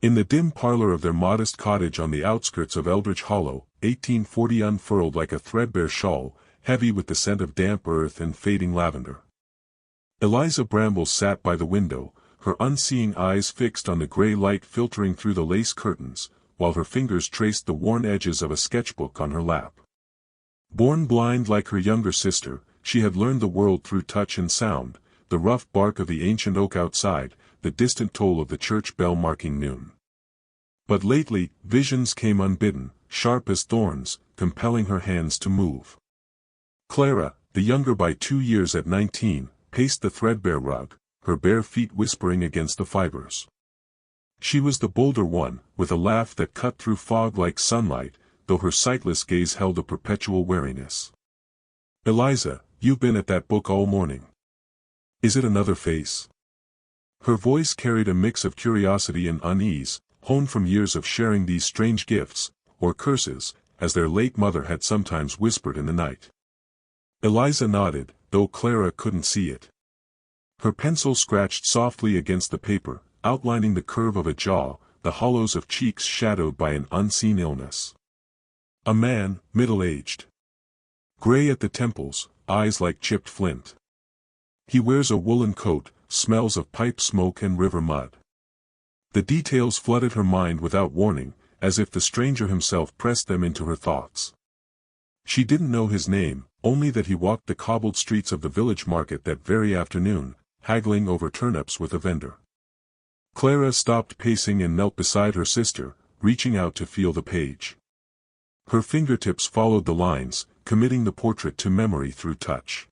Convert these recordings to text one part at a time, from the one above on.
In the dim parlor of their modest cottage on the outskirts of Eldridge Hollow, 1840 unfurled like a threadbare shawl, heavy with the scent of damp earth and fading lavender. Eliza Bramble sat by the window, her unseeing eyes fixed on the gray light filtering through the lace curtains, while her fingers traced the worn edges of a sketchbook on her lap. Born blind like her younger sister, she had learned the world through touch and sound, the rough bark of the ancient oak outside, the distant toll of the church bell marking noon. But lately, visions came unbidden, sharp as thorns, compelling her hands to move. Clara, the younger by 2 years at 19, paced the threadbare rug, her bare feet whispering against the fibers. She was the bolder one, with a laugh that cut through fog like sunlight, though her sightless gaze held a perpetual wariness. "Eliza, you've been at that book all morning. Is it another face?" Her voice carried a mix of curiosity and unease, honed from years of sharing these strange gifts, or curses, as their late mother had sometimes whispered in the night. Eliza nodded, though Clara couldn't see it. Her pencil scratched softly against the paper, outlining the curve of a jaw, the hollows of cheeks shadowed by an unseen illness. A man, middle-aged. Gray at the temples, eyes like chipped flint. He wears a woolen coat, smells of pipe smoke and river mud. The details flooded her mind without warning, as if the stranger himself pressed them into her thoughts. She didn't know his name, only that he walked the cobbled streets of the village market that very afternoon, haggling over turnips with a vendor. Clara stopped pacing and knelt beside her sister, reaching out to feel the page. Her fingertips followed the lines, committing the portrait to memory through touch.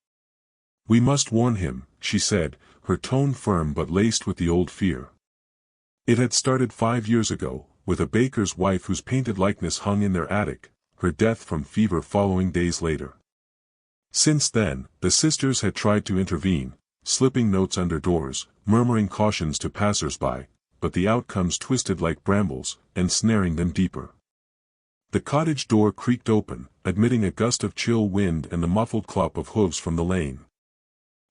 "We must warn him," she said, her tone firm but laced with the old fear. It had started 5 years ago, with a baker's wife whose painted likeness hung in their attic, her death from fever following days later. Since then, the sisters had tried to intervene, slipping notes under doors, murmuring cautions to passers-by, but the outcomes twisted like brambles, ensnaring them deeper. The cottage door creaked open, admitting a gust of chill wind and the muffled clop of hooves from the lane.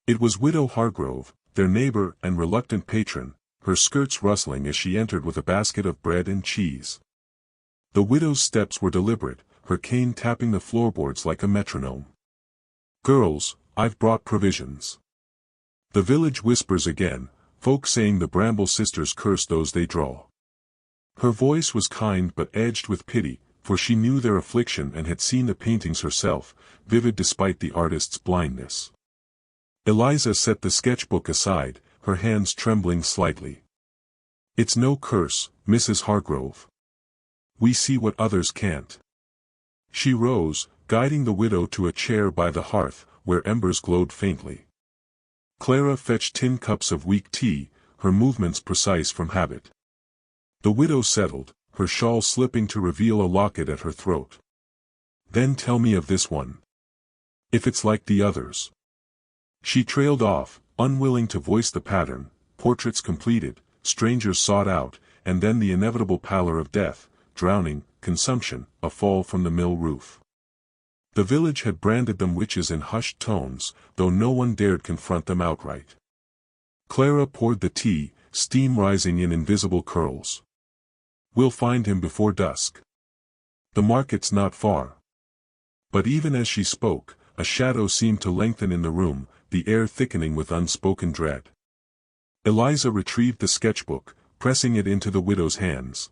It was Widow Hargrove, their neighbor and reluctant patron, her skirts rustling as she entered with a basket of bread and cheese. The widow's steps were deliberate, her cane tapping the floorboards like a metronome. "Girls, I've brought provisions." The village whispers again, folk saying the Bramble sisters curse those they draw. Her voice was kind but edged with pity, for she knew their affliction and had seen the paintings herself, vivid despite the artist's blindness. Eliza set the sketchbook aside, her hands trembling slightly. "It's no curse, Mrs. Hargrove. We see what others can't." She rose, guiding the widow to a chair by the hearth, where embers glowed faintly. Clara fetched tin cups of weak tea, her movements precise from habit. The widow settled, her shawl slipping to reveal a locket at her throat. "Then tell me of this one. If it's like the others." She trailed off, unwilling to voice the pattern, portraits completed, strangers sought out, and then the inevitable pallor of death, drowning, consumption, a fall from the mill roof. The village had branded them witches in hushed tones, though no one dared confront them outright. Clara poured the tea, steam rising in invisible curls. "We'll find him before dusk. The market's not far." But even as she spoke, a shadow seemed to lengthen in the room, the air thickening with unspoken dread. Eliza retrieved the sketchbook, pressing it into the widow's hands.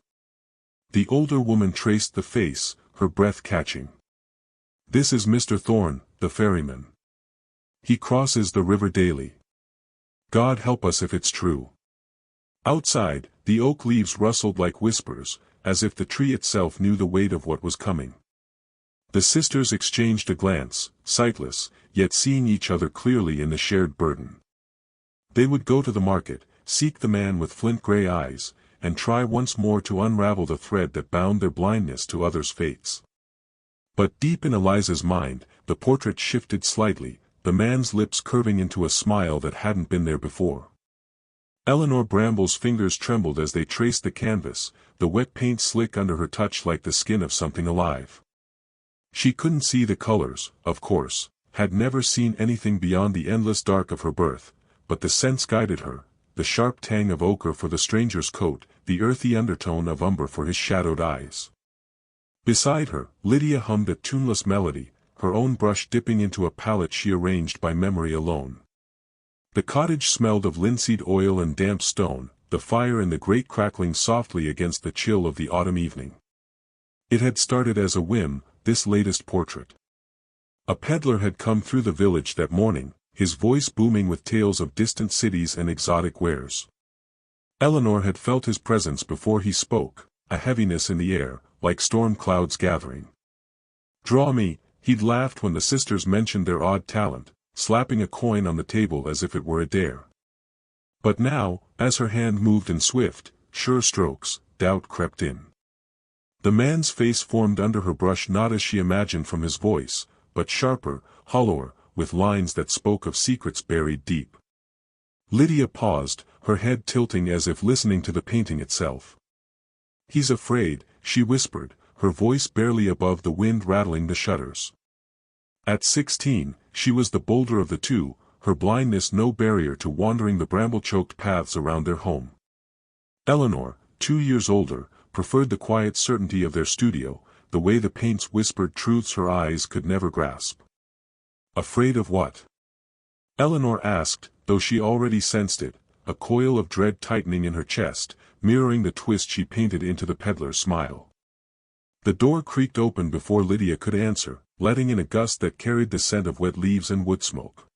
The older woman traced the face, her breath catching. "This is Mr. Thorne, the ferryman. He crosses the river daily. God help us if it's true." Outside, the oak leaves rustled like whispers, as if the tree itself knew the weight of what was coming. The sisters exchanged a glance, sightless, yet seeing each other clearly in the shared burden. They would go to the market, seek the man with flint-gray eyes, and try once more to unravel the thread that bound their blindness to others' fates. But deep in Eliza's mind, the portrait shifted slightly, the man's lips curving into a smile that hadn't been there before. Eleanor Bramble's fingers trembled as they traced the canvas, the wet paint slick under her touch like the skin of something alive. She couldn't see the colors, of course, had never seen anything beyond the endless dark of her birth, but the sense guided her, the sharp tang of ochre for the stranger's coat, the earthy undertone of umber for his shadowed eyes. Beside her, Lydia hummed a tuneless melody, her own brush dipping into a palette she arranged by memory alone. The cottage smelled of linseed oil and damp stone, the fire in the grate crackling softly against the chill of the autumn evening. It had started as a whim, this latest portrait. A peddler had come through the village that morning, his voice booming with tales of distant cities and exotic wares. Eleanor had felt his presence before he spoke, a heaviness in the air, like storm clouds gathering. "Draw me," he'd laughed when the sisters mentioned their odd talent, slapping a coin on the table as if it were a dare. But now, as her hand moved in swift, sure strokes, doubt crept in. The man's face formed under her brush not as she imagined from his voice, but sharper, hollower, with lines that spoke of secrets buried deep. Lydia paused, her head tilting as if listening to the painting itself. "He's afraid," she whispered, her voice barely above the wind rattling the shutters. At 16, she was the bolder of the two, her blindness no barrier to wandering the bramble-choked paths around their home. Eleanor, 2 years older, preferred the quiet certainty of their studio, the way the paints whispered truths her eyes could never grasp. "Afraid of what?" Eleanor asked, though she already sensed it, a coil of dread tightening in her chest, mirroring the twist she painted into the peddler's smile. The door creaked open before Lydia could answer, letting in a gust that carried the scent of wet leaves and wood smoke.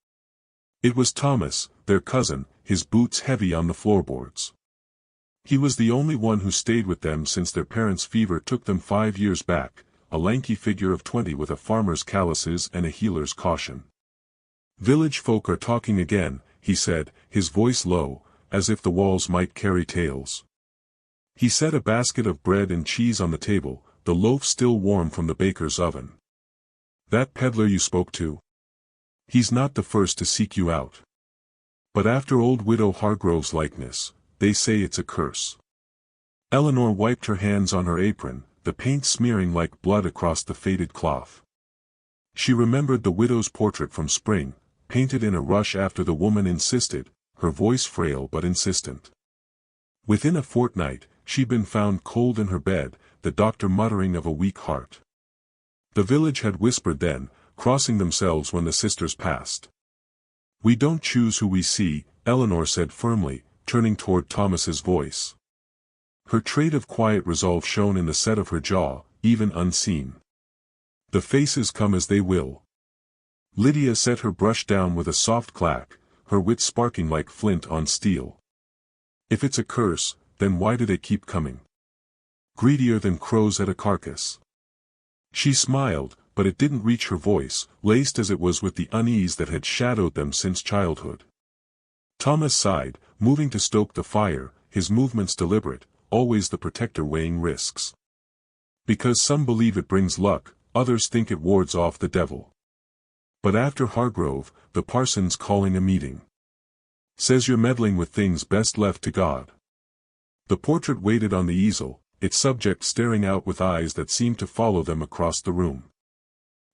It was Thomas, their cousin, his boots heavy on the floorboards. He was the only one who stayed with them since their parents' fever took them 5 years back, a lanky figure of 20 with a farmer's calluses and a healer's caution. "Village folk are talking again," he said, his voice low, as if the walls might carry tales. He set a basket of bread and cheese on the table, the loaf still warm from the baker's oven. "That peddler you spoke to? He's not the first to seek you out. But after old widow Hargrove's likeness, they say it's a curse." Eleanor wiped her hands on her apron, the paint smearing like blood across the faded cloth. She remembered the widow's portrait from spring, painted in a rush after the woman insisted, her voice frail but insistent. Within a fortnight, she'd been found cold in her bed, the doctor muttering of a weak heart. The village had whispered then, crossing themselves when the sisters passed. "We don't choose who we see," Eleanor said firmly, turning toward Thomas's voice. Her trait of quiet resolve shone in the set of her jaw, even unseen. "The faces come as they will." Lydia set her brush down with a soft clack, her wit sparking like flint on steel. "If it's a curse, then why do they keep coming? Greedier than crows at a carcass." She smiled, but it didn't reach her voice, laced as it was with the unease that had shadowed them since childhood. Thomas sighed, moving to stoke the fire, his movements deliberate, always the protector weighing risks. "Because some believe it brings luck, others think it wards off the devil. But after Hargrove, the parson's calling a meeting. Says you're meddling with things best left to God." The portrait waited on the easel, its subject staring out with eyes that seemed to follow them across the room.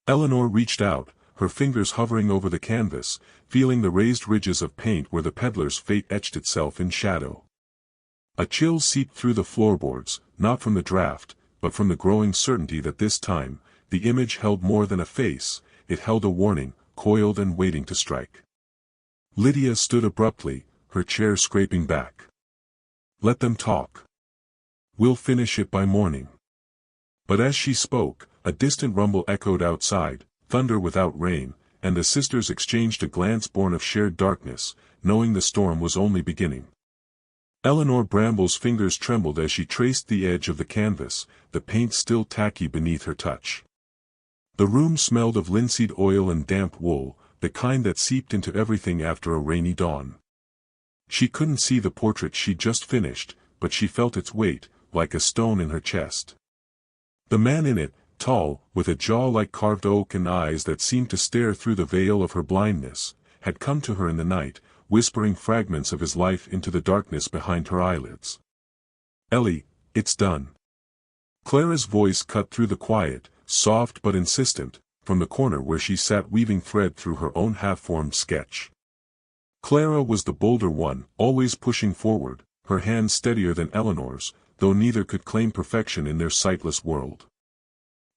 Eleanor reached out, her fingers hovering over the canvas, feeling the raised ridges of paint where the peddler's fate etched itself in shadow. A chill seeped through the floorboards, not from the draft, but from the growing certainty that this time, the image held more than a face, it held a warning, coiled and waiting to strike. Lydia stood abruptly, her chair scraping back. "Let them talk. We'll finish it by morning." But as she spoke, a distant rumble echoed outside, thunder without rain, and the sisters exchanged a glance born of shared darkness, knowing the storm was only beginning. Eleanor Bramble's fingers trembled as she traced the edge of the canvas, the paint still tacky beneath her touch. The room smelled of linseed oil and damp wool, the kind that seeped into everything after a rainy dawn. She couldn't see the portrait she'd just finished, but she felt its weight, like a stone in her chest. The man in it, tall, with a jaw like carved oak and eyes that seemed to stare through the veil of her blindness, had come to her in the night, whispering fragments of his life into the darkness behind her eyelids. "Ellie, it's done." Clara's voice cut through the quiet, soft but insistent, from the corner where she sat weaving thread through her own half-formed sketch. Clara was the bolder one, always pushing forward, her hand steadier than Eleanor's, though neither could claim perfection in their sightless world.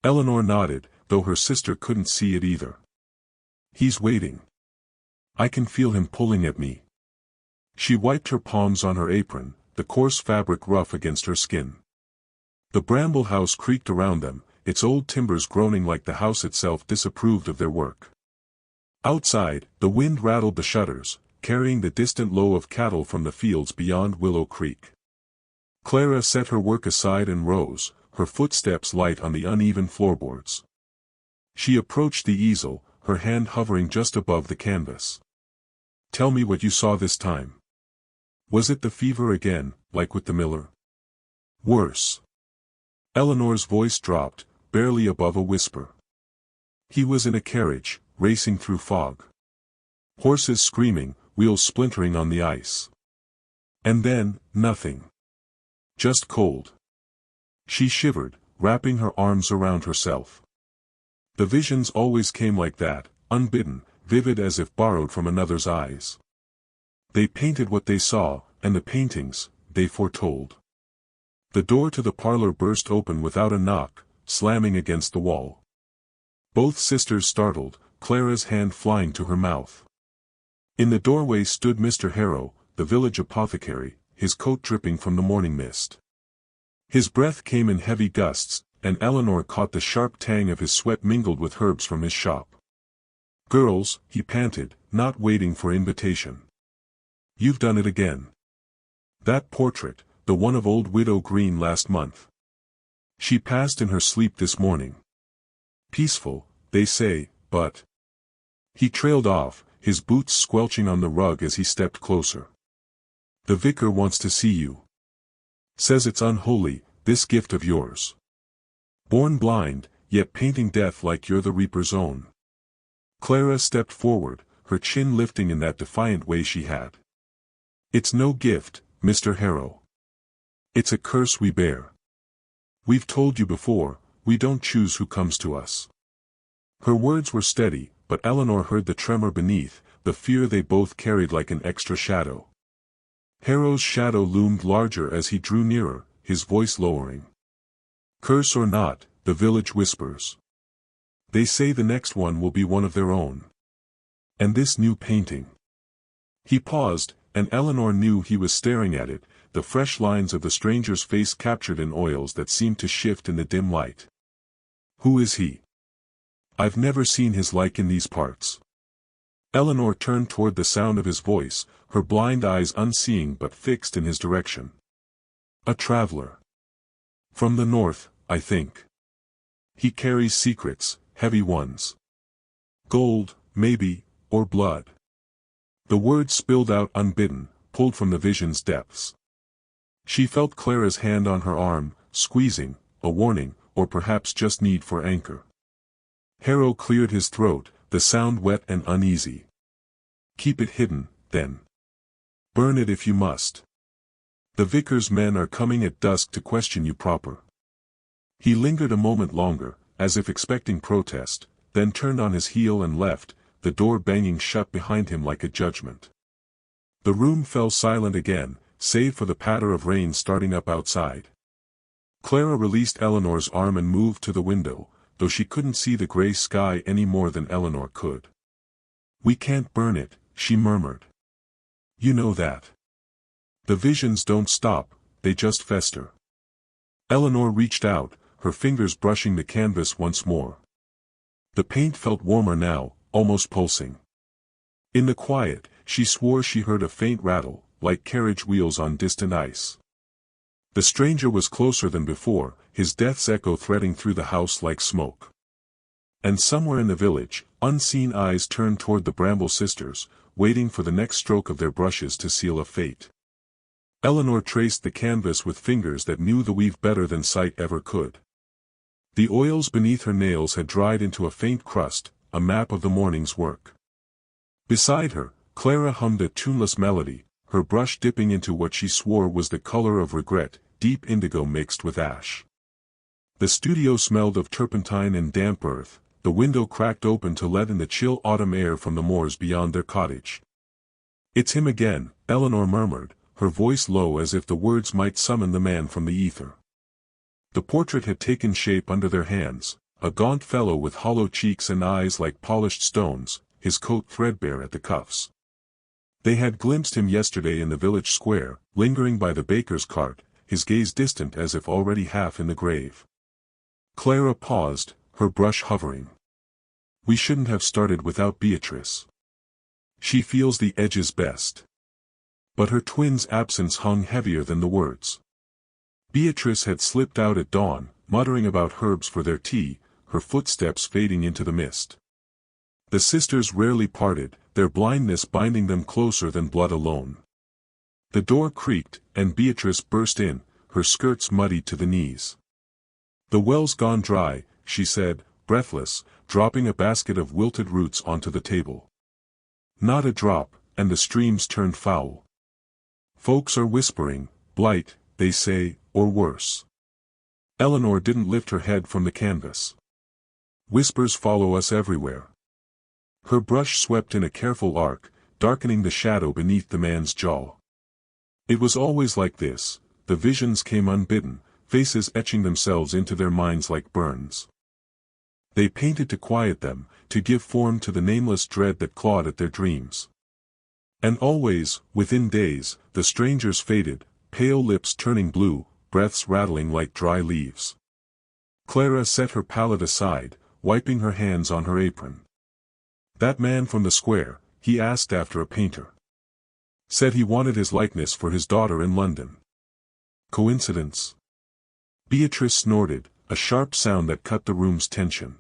Eleanor nodded, though her sister couldn't see it either. "He's waiting. I can feel him pulling at me." She wiped her palms on her apron, the coarse fabric rough against her skin. The Bramble house creaked around them, its old timbers groaning like the house itself disapproved of their work. Outside, the wind rattled the shutters, carrying the distant low of cattle from the fields beyond Willow Creek. Clara set her work aside and rose, her footsteps light on the uneven floorboards. She approached the easel, her hand hovering just above the canvas. "Tell me what you saw this time. Was it the fever again, like with the miller?" "Worse." Eleanor's voice dropped, barely above a whisper. "He was in a carriage, racing through fog. Horses screaming, wheels splintering on the ice. And then, nothing. Just cold." She shivered, wrapping her arms around herself. The visions always came like that, unbidden, vivid as if borrowed from another's eyes. They painted what they saw, and the paintings, they foretold. The door to the parlor burst open without a knock, slamming against the wall. Both sisters startled, Clara's hand flying to her mouth. In the doorway stood Mr. Harrow, the village apothecary, his coat dripping from the morning mist. His breath came in heavy gusts, and Eleanor caught the sharp tang of his sweat mingled with herbs from his shop. "Girls," he panted, not waiting for invitation. "You've done it again. That portrait, the one of old Widow Green last month. She passed in her sleep this morning. Peaceful, they say, but—" He trailed off, his boots squelching on the rug as he stepped closer. "The vicar wants to see you. Says it's unholy, this gift of yours. Born blind, yet painting death like you're the Reaper's own." Clara stepped forward, her chin lifting in that defiant way she had. "It's no gift, Mr. Harrow. It's a curse we bear. We've told you before, we don't choose who comes to us." Her words were steady, but Eleanor heard the tremor beneath, the fear they both carried like an extra shadow. Harrow's shadow loomed larger as he drew nearer, his voice lowering. "Curse or not, the village whispers. They say the next one will be one of their own. And this new painting." He paused, and Eleanor knew he was staring at it, the fresh lines of the stranger's face captured in oils that seemed to shift in the dim light. "Who is he? I've never seen his like in these parts." Eleanor turned toward the sound of his voice, her blind eyes unseeing but fixed in his direction. "A traveler. From the north, I think. He carries secrets, heavy ones. Gold, maybe, or blood." The words spilled out unbidden, pulled from the vision's depths. She felt Clara's hand on her arm, squeezing, a warning, or perhaps just need for anchor. Harrow cleared his throat, the sound wet and uneasy. "Keep it hidden, then. Burn it if you must. The vicar's men are coming at dusk to question you proper." He lingered a moment longer, as if expecting protest, then turned on his heel and left, the door banging shut behind him like a judgment. The room fell silent again, save for the patter of rain starting up outside. Clara released Eleanor's arm and moved to the window, though she couldn't see the gray sky any more than Eleanor could. "We can't burn it," she murmured. "You know that. The visions don't stop, they just fester." Eleanor reached out, her fingers brushing the canvas once more. The paint felt warmer now, almost pulsing. In the quiet, she swore she heard a faint rattle, like carriage wheels on distant ice. The stranger was closer than before, his death's echo threading through the house like smoke. And somewhere in the village, unseen eyes turned toward the Bramble sisters, waiting for the next stroke of their brushes to seal a fate. Eleanor traced the canvas with fingers that knew the weave better than sight ever could. The oils beneath her nails had dried into a faint crust, a map of the morning's work. Beside her, Clara hummed a tuneless melody, her brush dipping into what she swore was the color of regret, deep indigo mixed with ash. The studio smelled of turpentine and damp earth, the window cracked open to let in the chill autumn air from the moors beyond their cottage. "It's him again," Eleanor murmured, her voice low as if the words might summon the man from the ether. The portrait had taken shape under their hands, a gaunt fellow with hollow cheeks and eyes like polished stones, his coat threadbare at the cuffs. They had glimpsed him yesterday in the village square, lingering by the baker's cart, his gaze distant as if already half in the grave. Clara paused, her brush hovering. "We shouldn't have started without Beatrice. She feels the edges best." But her twin's absence hung heavier than the words. Beatrice had slipped out at dawn, muttering about herbs for their tea, her footsteps fading into the mist. The sisters rarely parted, their blindness binding them closer than blood alone. The door creaked, and Beatrice burst in, her skirts muddy to the knees. "The well's gone dry," she said, breathless, dropping a basket of wilted roots onto the table. "Not a drop, and the stream's turned foul. Folks are whispering, blight, they say, or worse." Eleanor didn't lift her head from the canvas. "Whispers follow us everywhere." Her brush swept in a careful arc, darkening the shadow beneath the man's jaw. "It was always like this," the visions came unbidden, faces etching themselves into their minds like burns. They painted to quiet them, to give form to the nameless dread that clawed at their dreams. And always, within days, the strangers faded, pale lips turning blue, breaths rattling like dry leaves. Clara set her palette aside, wiping her hands on her apron. "That man from the square," he asked after a painter. "Said he wanted his likeness for his daughter in London. Coincidence?" Beatrice snorted, a sharp sound that cut the room's tension.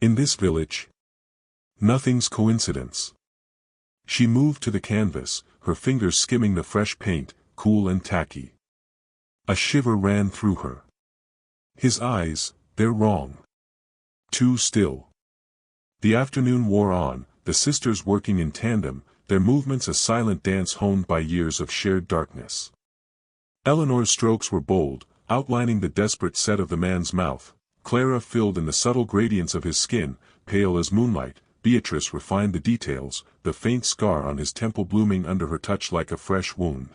"In this village? Nothing's coincidence." She moved to the canvas, her fingers skimming the fresh paint, cool and tacky. A shiver ran through her. His eyes, they're wrong. Too still. The afternoon wore on, the sisters working in tandem, their movements a silent dance honed by years of shared darkness. Eleanor's strokes were bold, outlining the desperate set of the man's mouth. Clara filled in the subtle gradients of his skin, pale as moonlight. Beatrice refined the details, the faint scar on his temple blooming under her touch like a fresh wound.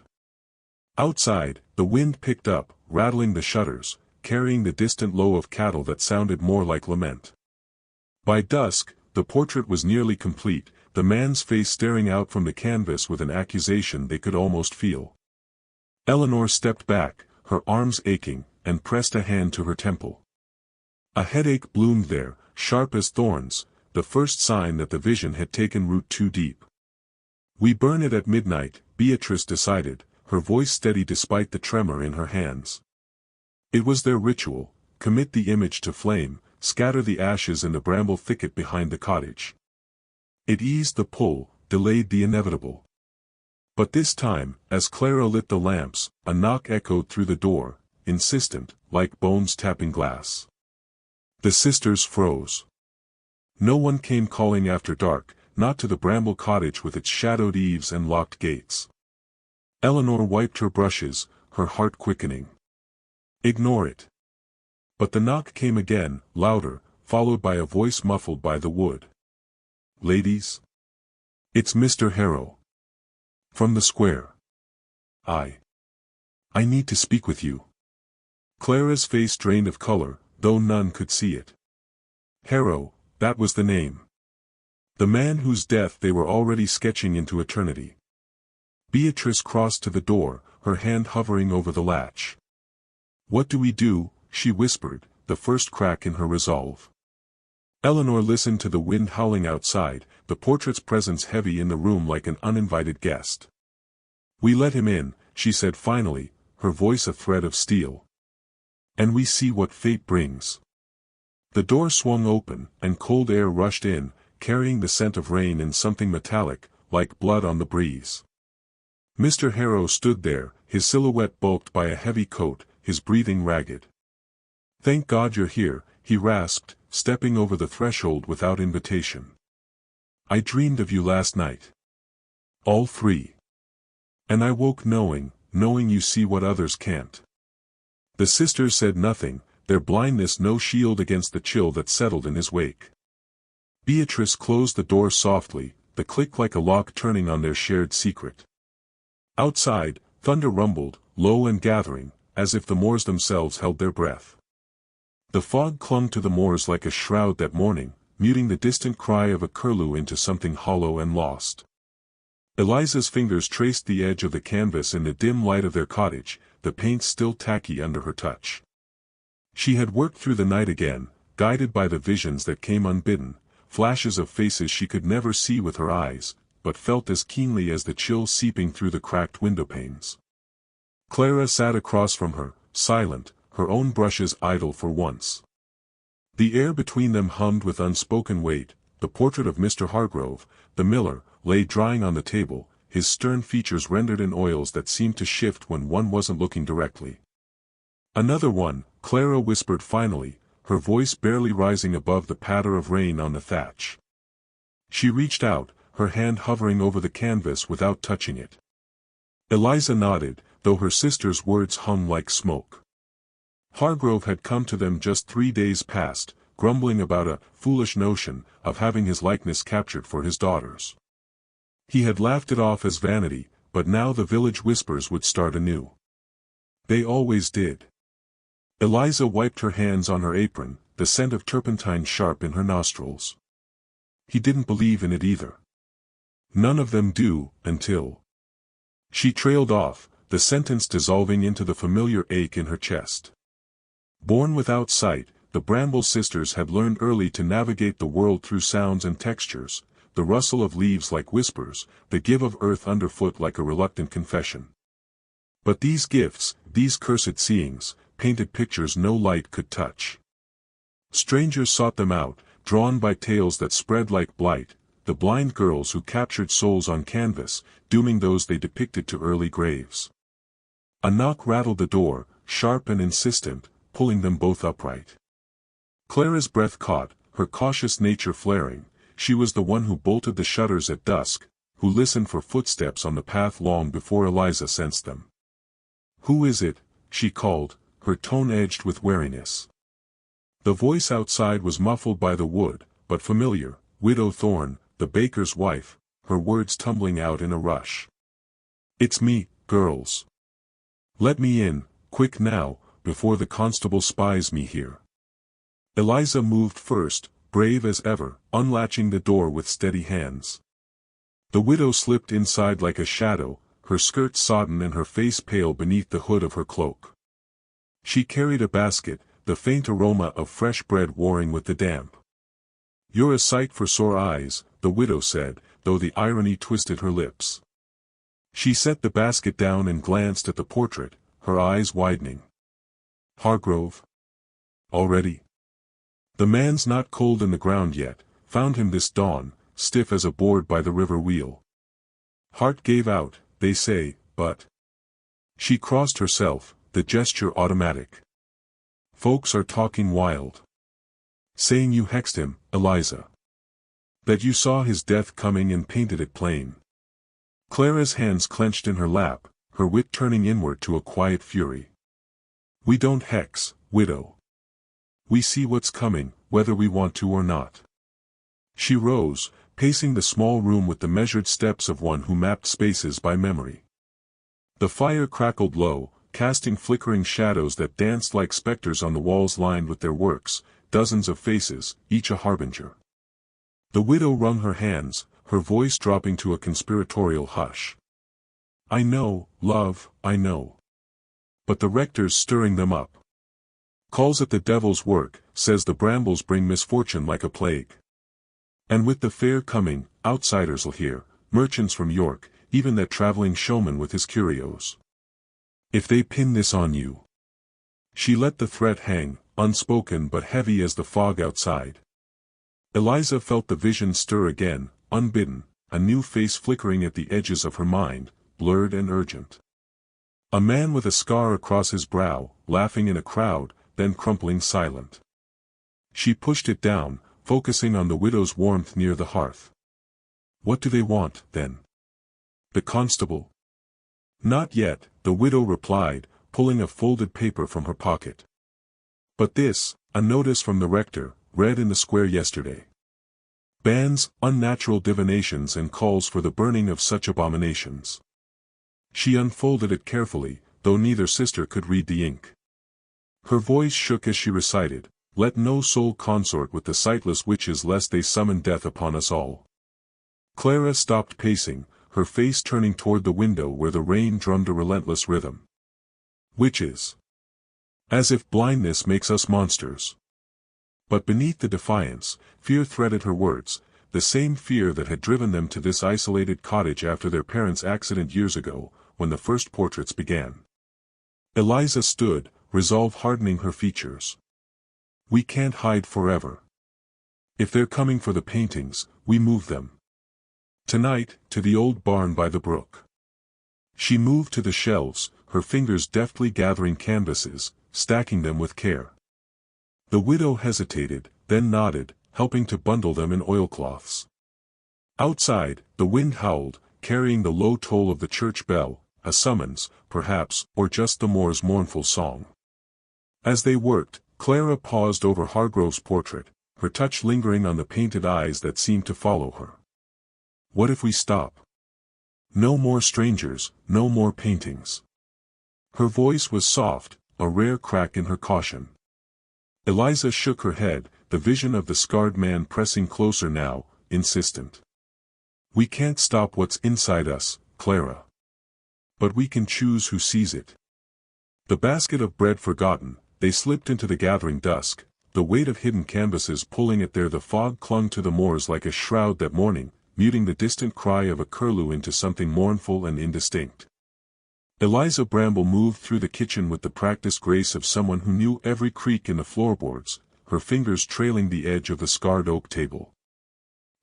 Outside, the wind picked up, rattling the shutters, carrying the distant low of cattle that sounded more like lament. By dusk, the portrait was nearly complete, the man's face staring out from the canvas with an accusation they could almost feel. Eleanor stepped back, her arms aching, and pressed a hand to her temple. A headache bloomed there, sharp as thorns, the first sign that the vision had taken root too deep. "We burn it at midnight," Beatrice decided, her voice steady despite the tremor in her hands. It was their ritual: commit the image to flame, scatter the ashes in the bramble thicket behind the cottage. It eased the pull, delayed the inevitable. But this time, as Clara lit the lamps, a knock echoed through the door, insistent, like bones tapping glass. The sisters froze. No one came calling after dark, not to the Bramble cottage with its shadowed eaves and locked gates. Eleanor wiped her brushes, her heart quickening. Ignore it. But the knock came again, louder, followed by a voice muffled by the wood. "Ladies? It's Mr. Harrow. From the square. I need to speak with you." Clara's face drained of color, though none could see it. Harrow, that was the name. The man whose death they were already sketching into eternity. Beatrice crossed to the door, her hand hovering over the latch. "What do we do?" she whispered, the first crack in her resolve. Eleanor listened to the wind howling outside, the portrait's presence heavy in the room like an uninvited guest. "We let him in," she said finally, her voice a thread of steel. "And we see what fate brings." The door swung open, and cold air rushed in, carrying the scent of rain and something metallic, like blood on the breeze. Mr. Harrow stood there, his silhouette bulked by a heavy coat, his breathing ragged. "Thank God you're here," he rasped, stepping over the threshold without invitation. "I dreamed of you last night. All three. And I woke knowing you see what others can't." The sisters said nothing, their blindness no shield against the chill that settled in his wake. Beatrice closed the door softly, the click like a lock turning on their shared secret. Outside, thunder rumbled, low and gathering, as if the moors themselves held their breath. The fog clung to the moors like a shroud that morning, muting the distant cry of a curlew into something hollow and lost. Eliza's fingers traced the edge of the canvas in the dim light of their cottage, the paint still tacky under her touch. She had worked through the night again, guided by the visions that came unbidden, flashes of faces she could never see with her eyes, but felt as keenly as the chill seeping through the cracked windowpanes. Clara sat across from her, silent, her own brushes idle for once. The air between them hummed with unspoken weight. The portrait of Mr. Hargrove, the miller, lay drying on the table, his stern features rendered in oils that seemed to shift when one wasn't looking directly. "Another one," Clara whispered finally, her voice barely rising above the patter of rain on the thatch. She reached out, her hand hovering over the canvas without touching it. Eliza nodded, though her sister's words hung like smoke. Hargrove had come to them just 3 days past, grumbling about a foolish notion of having his likeness captured for his daughters. He had laughed it off as vanity, but now the village whispers would start anew. They always did. Eliza wiped her hands on her apron, the scent of turpentine sharp in her nostrils. He didn't believe in it either. None of them do, until... She trailed off, the sentence dissolving into the familiar ache in her chest. Born without sight, the Bramble sisters had learned early to navigate the world through sounds and textures, the rustle of leaves like whispers, the give of earth underfoot like a reluctant confession. But these gifts, these cursed seeings, painted pictures no light could touch. Strangers sought them out, drawn by tales that spread like blight, the blind girls who captured souls on canvas, dooming those they depicted to early graves. A knock rattled the door, sharp and insistent, pulling them both upright. Clara's breath caught, her cautious nature flaring. She was the one who bolted the shutters at dusk, who listened for footsteps on the path long before Eliza sensed them. "Who is it?" she called, her tone edged with wariness. The voice outside was muffled by the wood, but familiar. "Widow Thorne, the baker's wife," her words tumbling out in a rush. "It's me, girls. Let me in, quick now, before the constable spies me here." Eliza moved first, brave as ever, unlatching the door with steady hands. The widow slipped inside like a shadow, her skirt sodden and her face pale beneath the hood of her cloak. She carried a basket, the faint aroma of fresh bread warring with the damp. "You're a sight for sore eyes," the widow said, though the irony twisted her lips. She set the basket down and glanced at the portrait, her eyes widening. "Hargrove? Already? The man's not cold in the ground yet, found him this dawn, stiff as a board by the river wheel. Heart gave out, they say, but..." She crossed herself, the gesture automatic. "Folks are talking wild. Saying you hexed him, Eliza. That you saw his death coming and painted it plain." Clara's hands clenched in her lap, her wit turning inward to a quiet fury. "We don't hex, widow. We see what's coming, whether we want to or not." She rose, pacing the small room with the measured steps of one who mapped spaces by memory. The fire crackled low, casting flickering shadows that danced like specters on the walls lined with their works, dozens of faces, each a harbinger. The widow wrung her hands, her voice dropping to a conspiratorial hush. "I know, love, I know. But the rector's stirring them up. Calls it the devil's work, says the Brambles bring misfortune like a plague. And with the fair coming, outsiders'll hear, merchants from York, even that traveling showman with his curios. If they pin this on you..." She let the threat hang, unspoken but heavy as the fog outside. Eliza felt the vision stir again, unbidden, a new face flickering at the edges of her mind, blurred and urgent. A man with a scar across his brow, laughing in a crowd, then crumpling silent. She pushed it down, focusing on the widow's warmth near the hearth. "What do they want, then? The constable?" "Not yet," the widow replied, pulling a folded paper from her pocket. "But this, a notice from the rector, read in the square yesterday. Bans, unnatural divinations and calls for the burning of such abominations. She unfolded it carefully, though neither sister could read the ink. Her voice shook as she recited, "Let no soul consort with the sightless witches lest they summon death upon us all." Clara stopped pacing, her face turning toward the window where the rain drummed a relentless rhythm. Witches. As if blindness makes us monsters. But beneath the defiance, fear threaded her words, the same fear that had driven them to this isolated cottage after their parents' accident years ago, when the first portraits began. Eliza stood, resolve hardening her features. "We can't hide forever. If they're coming for the paintings, we move them. Tonight, to the old barn by the brook." She moved to the shelves, her fingers deftly gathering canvases, stacking them with care. The widow hesitated, then nodded, helping to bundle them in oilcloths. Outside, the wind howled, carrying the low toll of the church bell, a summons, perhaps, or just the Moor's mournful song. As they worked, Clara paused over Hargrove's portrait, her touch lingering on the painted eyes that seemed to follow her. "What if we stop? No more strangers, no more paintings." Her voice was soft, a rare crack in her caution. Eliza shook her head, the vision of the scarred man pressing closer now, insistent. "We can't stop what's inside us, Clara. But we can choose who sees it." The basket of bread forgotten, they slipped into the gathering dusk, the weight of hidden canvases pulling at the fog clung to the moors like a shroud that morning, muting the distant cry of a curlew into something mournful and indistinct. Eliza Bramble moved through the kitchen with the practiced grace of someone who knew every creak in the floorboards, her fingers trailing the edge of the scarred oak table.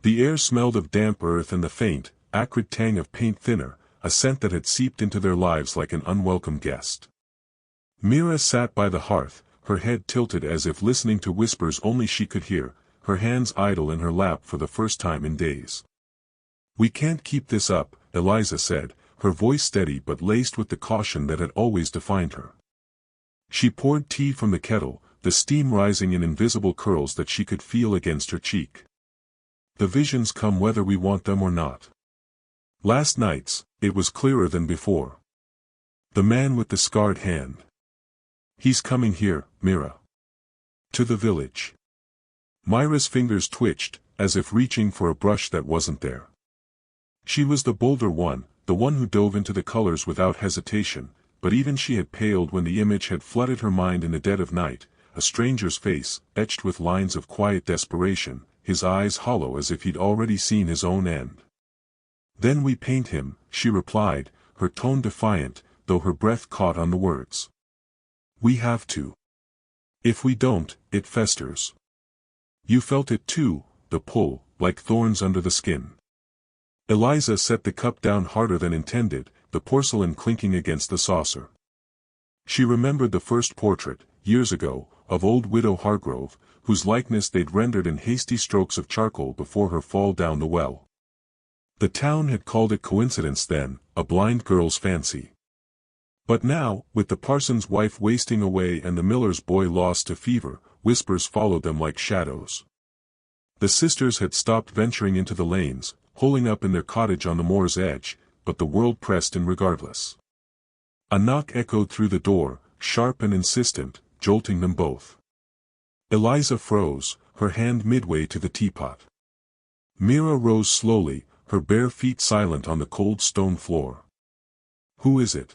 The air smelled of damp earth and the faint, acrid tang of paint thinner, a scent that had seeped into their lives like an unwelcome guest. Mira sat by the hearth, her head tilted as if listening to whispers only she could hear, her hands idle in her lap for the first time in days. "We can't keep this up," Eliza said, her voice steady but laced with the caution that had always defined her. She poured tea from the kettle, the steam rising in invisible curls that she could feel against her cheek. "The visions come whether we want them or not. Last night's, it was clearer than before. The man with the scarred hand. He's coming here, Mira. To the village." Myra's fingers twitched, as if reaching for a brush that wasn't there. She was the bolder one, the one who dove into the colors without hesitation, but even she had paled when the image had flooded her mind in the dead of night, a stranger's face, etched with lines of quiet desperation, his eyes hollow as if he'd already seen his own end. "Then we paint him," she replied, her tone defiant, though her breath caught on the words. "We have to. If we don't, it festers." You felt it too, the pull, like thorns under the skin. Eliza set the cup down harder than intended, the porcelain clinking against the saucer. She remembered the first portrait, years ago, of old widow Hargrove, whose likeness they'd rendered in hasty strokes of charcoal before her fall down the well. The town had called it coincidence then, a blind girl's fancy. But now, with the parson's wife wasting away and the miller's boy lost to fever, whispers followed them like shadows. The sisters had stopped venturing into the lanes, holing up in their cottage on the moor's edge, but the world pressed in regardless. A knock echoed through the door, sharp and insistent, jolting them both. Eliza froze, her hand midway to the teapot. Mira rose slowly, her bare feet silent on the cold stone floor. "Who is it?"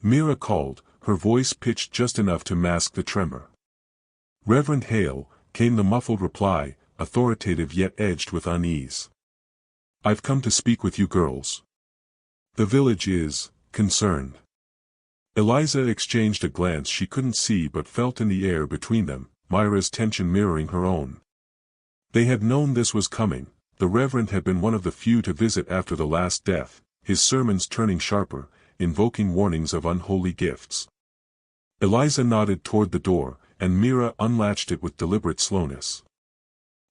Mira called, her voice pitched just enough to mask the tremor. "Reverend Hale," came the muffled reply, authoritative yet edged with unease. "I've come to speak with you girls. The village is concerned." Eliza exchanged a glance she couldn't see but felt in the air between them, Myra's tension mirroring her own. They had known this was coming. The Reverend had been one of the few to visit after the last death, his sermons turning sharper, invoking warnings of unholy gifts. Eliza nodded toward the door, and Mira unlatched it with deliberate slowness.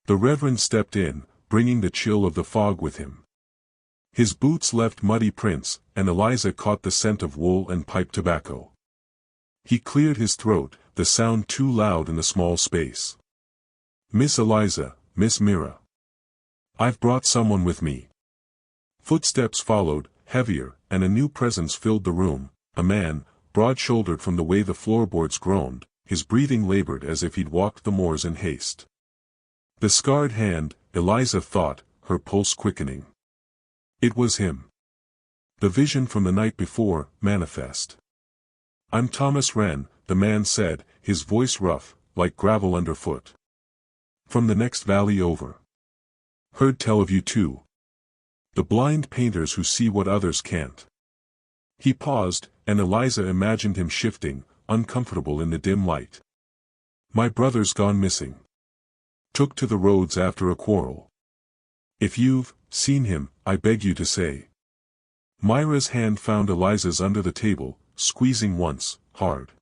The Reverend stepped in, bringing the chill of the fog with him. His boots left muddy prints, and Eliza caught the scent of wool and pipe tobacco. He cleared his throat, the sound too loud in the small space. "Miss Eliza, Miss Mira." I've brought someone with me. Footsteps followed, heavier, and a new presence filled the room, a man, broad-shouldered from the way the floorboards groaned, his breathing labored as if he'd walked the moors in haste. The scarred hand, Eliza thought, her pulse quickening. It was him. The vision from the night before, manifest. I'm Thomas Wren, the man said, his voice rough, like gravel underfoot. From the next valley over. Heard tell of you too. The blind painters who see what others can't. He paused, and Eliza imagined him shifting, uncomfortable in the dim light. My brother's gone missing. Took to the roads after a quarrel. If you've seen him, I beg you to say. Myra's hand found Eliza's under the table, squeezing once, hard.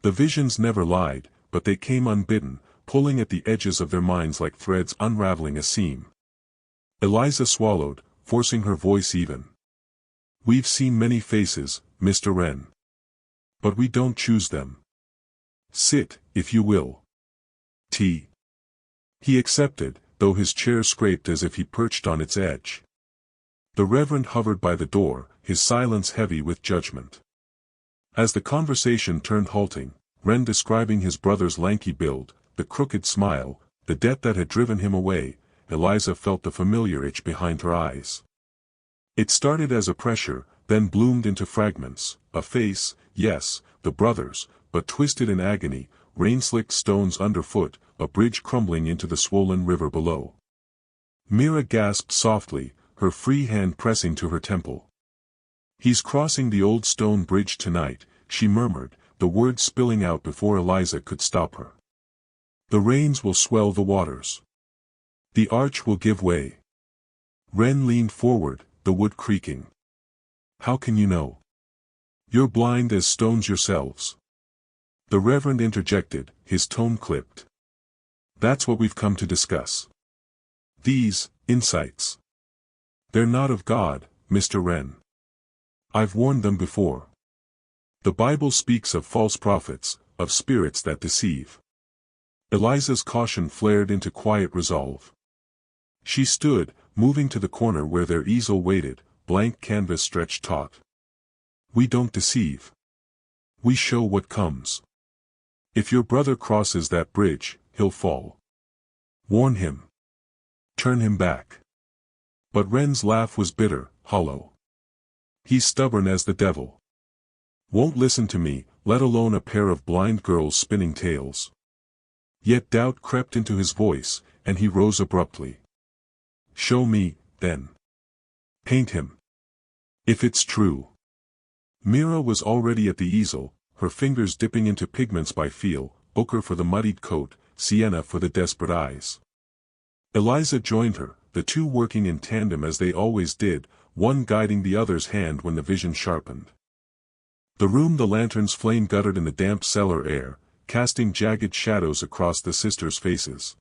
The visions never lied, but they came unbidden, pulling at the edges of their minds like threads unraveling a seam. Eliza swallowed, forcing her voice even. We've seen many faces, Mr. Wren. But we don't choose them. Sit, if you will. Tea. He accepted, though his chair scraped as if he perched on its edge. The Reverend hovered by the door, his silence heavy with judgment. As the conversation turned halting, Wren describing his brother's lanky build, the crooked smile, the debt that had driven him away, Eliza felt the familiar itch behind her eyes. It started as a pressure, then bloomed into fragments, a face, yes, the brother's, but twisted in agony, rain-slicked stones underfoot, a bridge crumbling into the swollen river below. Mira gasped softly, her free hand pressing to her temple. He's crossing the old stone bridge tonight, she murmured, the words spilling out before Eliza could stop her. The rains will swell the waters. The arch will give way. Wren leaned forward, the wood creaking. How can you know? You're blind as stones yourselves. The Reverend interjected, his tone clipped. That's what we've come to discuss. These insights. They're not of God, Mr. Wren. I've warned them before. The Bible speaks of false prophets, of spirits that deceive. Eliza's caution flared into quiet resolve. She stood, moving to the corner where their easel waited, blank canvas stretched taut. We don't deceive. We show what comes. If your brother crosses that bridge, he'll fall. Warn him. Turn him back. But Wren's laugh was bitter, hollow. He's stubborn as the devil. Won't listen to me, let alone a pair of blind girls spinning tales. Yet doubt crept into his voice, and he rose abruptly. Show me, then. Paint him. If it's true. Mira was already at the easel, her fingers dipping into pigments by feel, ochre for the muddied coat, sienna for the desperate eyes. Eliza joined her, the two working in tandem as they always did, one guiding the other's hand when the vision sharpened. The lantern's flame guttered in the damp cellar air, casting jagged shadows across the sisters' faces.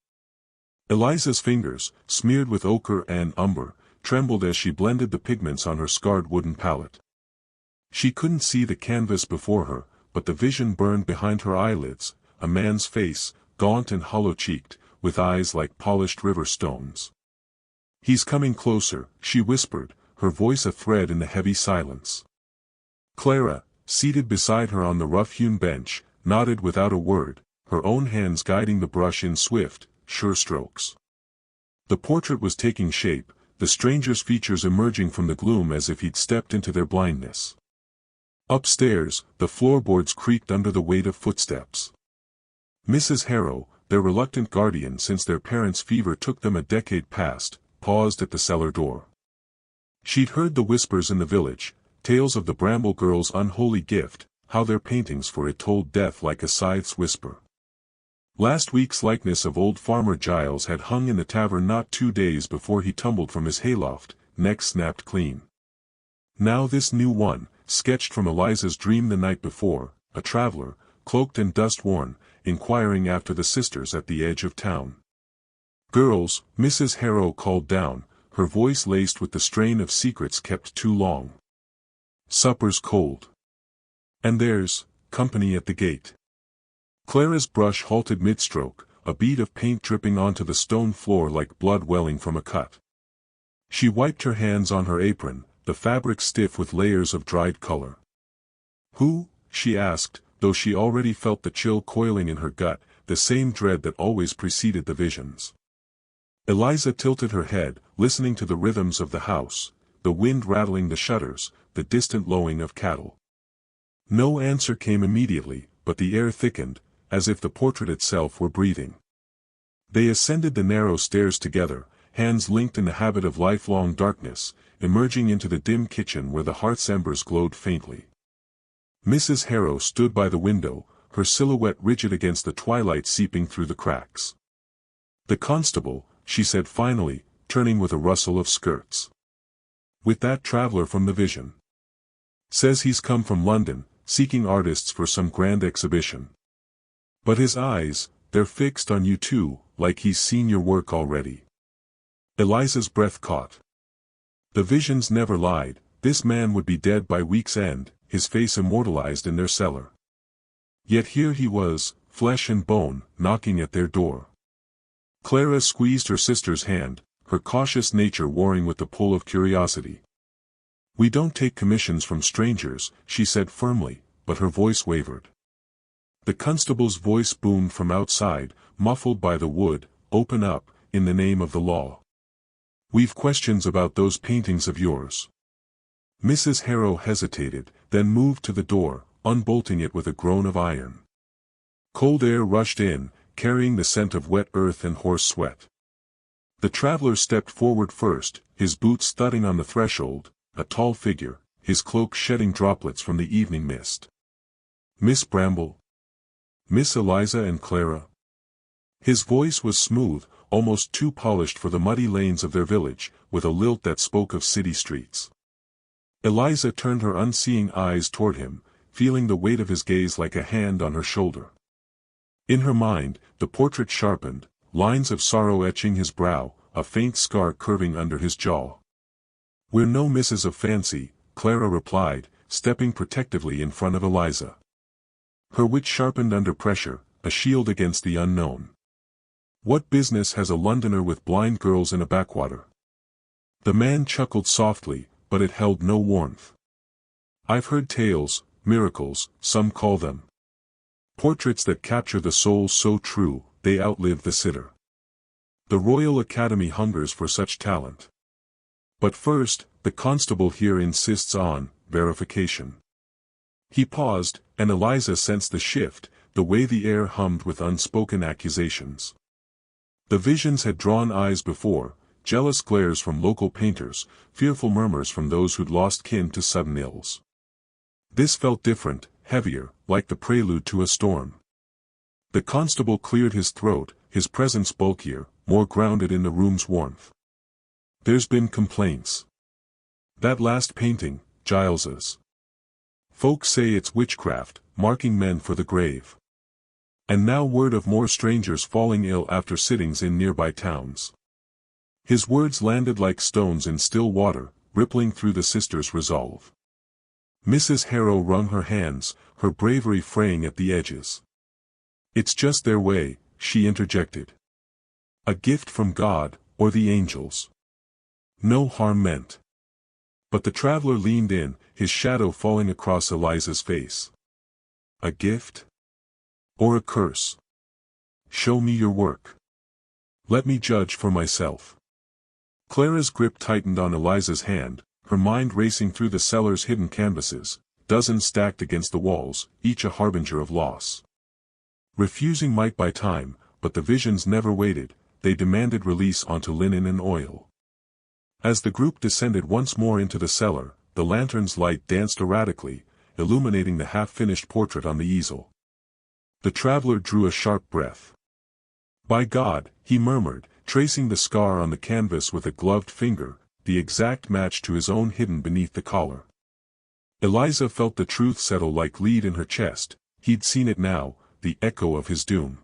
Eliza's fingers, smeared with ochre and umber, trembled as she blended the pigments on her scarred wooden palette. She couldn't see the canvas before her, but the vision burned behind her eyelids, a man's face, gaunt and hollow-cheeked, with eyes like polished river stones. He's coming closer, she whispered, her voice a thread in the heavy silence. Clara, seated beside her on the rough-hewn bench, nodded without a word, her own hands guiding the brush in swift, sure strokes. The portrait was taking shape, the stranger's features emerging from the gloom as if he'd stepped into their blindness. Upstairs, the floorboards creaked under the weight of footsteps. Mrs. Harrow, their reluctant guardian since their parents' fever took them a decade past, paused at the cellar door. She'd heard the whispers in the village, tales of the Bramble girls' unholy gift, how their paintings for it told death like a scythe's whisper. Last week's likeness of old Farmer Giles had hung in the tavern not 2 days before he tumbled from his hayloft, neck snapped clean. Now this new one, sketched from Eliza's dream the night before, a traveler, cloaked and dust-worn, inquiring after the sisters at the edge of town. Girls, Mrs. Harrow called down, her voice laced with the strain of secrets kept too long. Supper's cold. And there's company at the gate. Clara's brush halted mid-stroke, a bead of paint dripping onto the stone floor like blood welling from a cut. She wiped her hands on her apron, the fabric stiff with layers of dried color. "Who?" she asked, though she already felt the chill coiling in her gut, the same dread that always preceded the visions. Eliza tilted her head, listening to the rhythms of the house, the wind rattling the shutters, the distant lowing of cattle. No answer came immediately, but the air thickened, as if the portrait itself were breathing. They ascended the narrow stairs together, hands linked in the habit of lifelong darkness, emerging into the dim kitchen where the hearth's embers glowed faintly. Mrs. Harrow stood by the window, her silhouette rigid against the twilight seeping through the cracks. "The constable," she said finally, turning with a rustle of skirts. "With that traveler from the vision. Says he's come from London, seeking artists for some grand exhibition. But his eyes, they're fixed on you too, like he's seen your work already." Eliza's breath caught. The visions never lied. This man would be dead by week's end, his face immortalized in their cellar. Yet here he was, flesh and bone, knocking at their door. Clara squeezed her sister's hand, her cautious nature warring with the pull of curiosity. "We don't take commissions from strangers," she said firmly, but her voice wavered. The constable's voice boomed from outside, muffled by the wood, "Open up, in the name of the law. We've questions about those paintings of yours." Mrs. Harrow hesitated, then moved to the door, unbolting it with a groan of iron. Cold air rushed in, carrying the scent of wet earth and horse sweat. The traveler stepped forward first, his boots thudding on the threshold, a tall figure, his cloak shedding droplets from the evening mist. "Miss Bramble? Miss Eliza and Clara?" His voice was smooth, almost too polished for the muddy lanes of their village, with a lilt that spoke of city streets. Eliza turned her unseeing eyes toward him, feeling the weight of his gaze like a hand on her shoulder. In her mind, the portrait sharpened, lines of sorrow etching his brow, a faint scar curving under his jaw. "We're no misses of fancy," Clara replied, stepping protectively in front of Eliza. Her wit sharpened under pressure, a shield against the unknown. "What business has a Londoner with blind girls in a backwater?" The man chuckled softly, but it held no warmth. "I've heard tales, miracles, some call them. Portraits that capture the soul so true, they outlive the sitter. The Royal Academy hungers for such talent. But first, the constable here insists on verification." He paused, and Eliza sensed the shift, the way the air hummed with unspoken accusations. The visions had drawn eyes before, jealous glares from local painters, fearful murmurs from those who'd lost kin to sudden ills. This felt different, heavier, like the prelude to a storm. The constable cleared his throat, his presence bulkier, more grounded in the room's warmth. "There's been complaints. That last painting, Giles's. Folks say it's witchcraft, marking men for the grave. And now word of more strangers falling ill after sittings in nearby towns." His words landed like stones in still water, rippling through the sisters' resolve. Mrs. Harrow wrung her hands, her bravery fraying at the edges. "It's just their way," she interjected. "A gift from God, or the angels. No harm meant." But the traveler leaned in, his shadow falling across Eliza's face. "A gift? Or a curse? Show me your work. Let me judge for myself." Clara's grip tightened on Eliza's hand, her mind racing through the cellar's hidden canvases, dozens stacked against the walls, each a harbinger of loss. Refusing might buy time, but the visions never waited, they demanded release onto linen and oil. As the group descended once more into the cellar, the lantern's light danced erratically, illuminating the half-finished portrait on the easel. The traveler drew a sharp breath. "By God," he murmured, tracing the scar on the canvas with a gloved finger, the exact match to his own hidden beneath the collar. Eliza felt the truth settle like lead in her chest, he'd seen it now, the echo of his doom.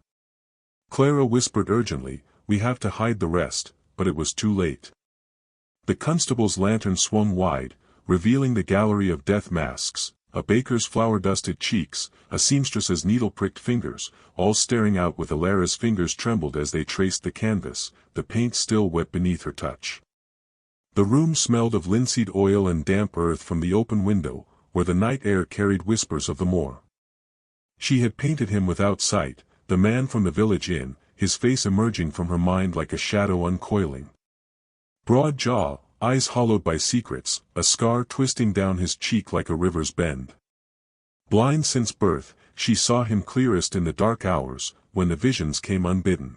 Clara whispered urgently, "We have to hide the rest," but it was too late. The constable's lantern swung wide, revealing the gallery of death masks, a baker's flour-dusted cheeks, a seamstress's needle-pricked fingers, all staring out with Alara's fingers trembled as they traced the canvas, the paint still wet beneath her touch. The room smelled of linseed oil and damp earth from the open window, where the night air carried whispers of the moor. She had painted him without sight, the man from the village inn, his face emerging from her mind like a shadow uncoiling. Broad jaw, eyes hollowed by secrets, a scar twisting down his cheek like a river's bend. Blind since birth, she saw him clearest in the dark hours, when the visions came unbidden.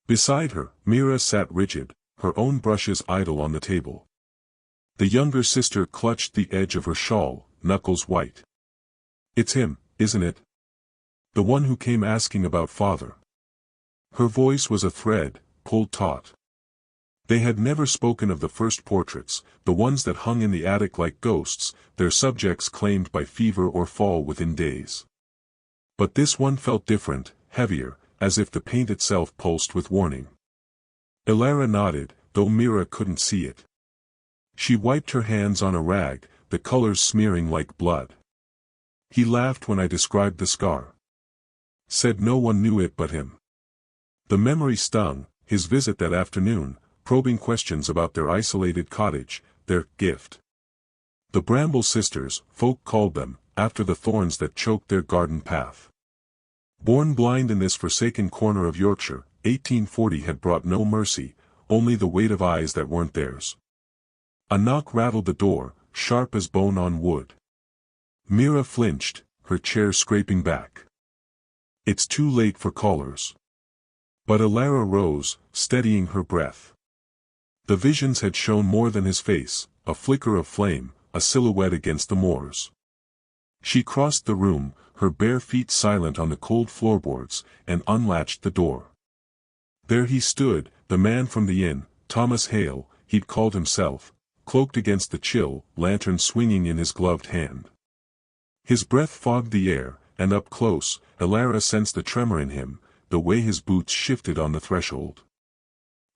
Beside her, Mira sat rigid, her own brushes idle on the table. The younger sister clutched the edge of her shawl, knuckles white. "It's him, isn't it? The one who came asking about father." Her voice was a thread, pulled taut. They had never spoken of the first portraits, the ones that hung in the attic like ghosts, their subjects claimed by fever or fall within days. But this one felt different, heavier, as if the paint itself pulsed with warning. Alara nodded, though Mira couldn't see it. She wiped her hands on a rag, the colors smearing like blood. "He laughed when I described the scar. Said no one knew it but him." The memory stung, his visit that afternoon, probing questions about their isolated cottage, their gift. The Bramble sisters, folk called them, after the thorns that choked their garden path. Born blind in this forsaken corner of Yorkshire, 1840 had brought no mercy, only the weight of eyes that weren't theirs. A knock rattled the door, sharp as bone on wood. Mira flinched, her chair scraping back. "It's too late for callers." But Alara rose, steadying her breath. The visions had shown more than his face, a flicker of flame, a silhouette against the moors. She crossed the room, her bare feet silent on the cold floorboards, and unlatched the door. There he stood, the man from the inn, Thomas Hale, he'd called himself, cloaked against the chill, lantern swinging in his gloved hand. His breath fogged the air, and up close, Alara sensed the tremor in him, the way his boots shifted on the threshold.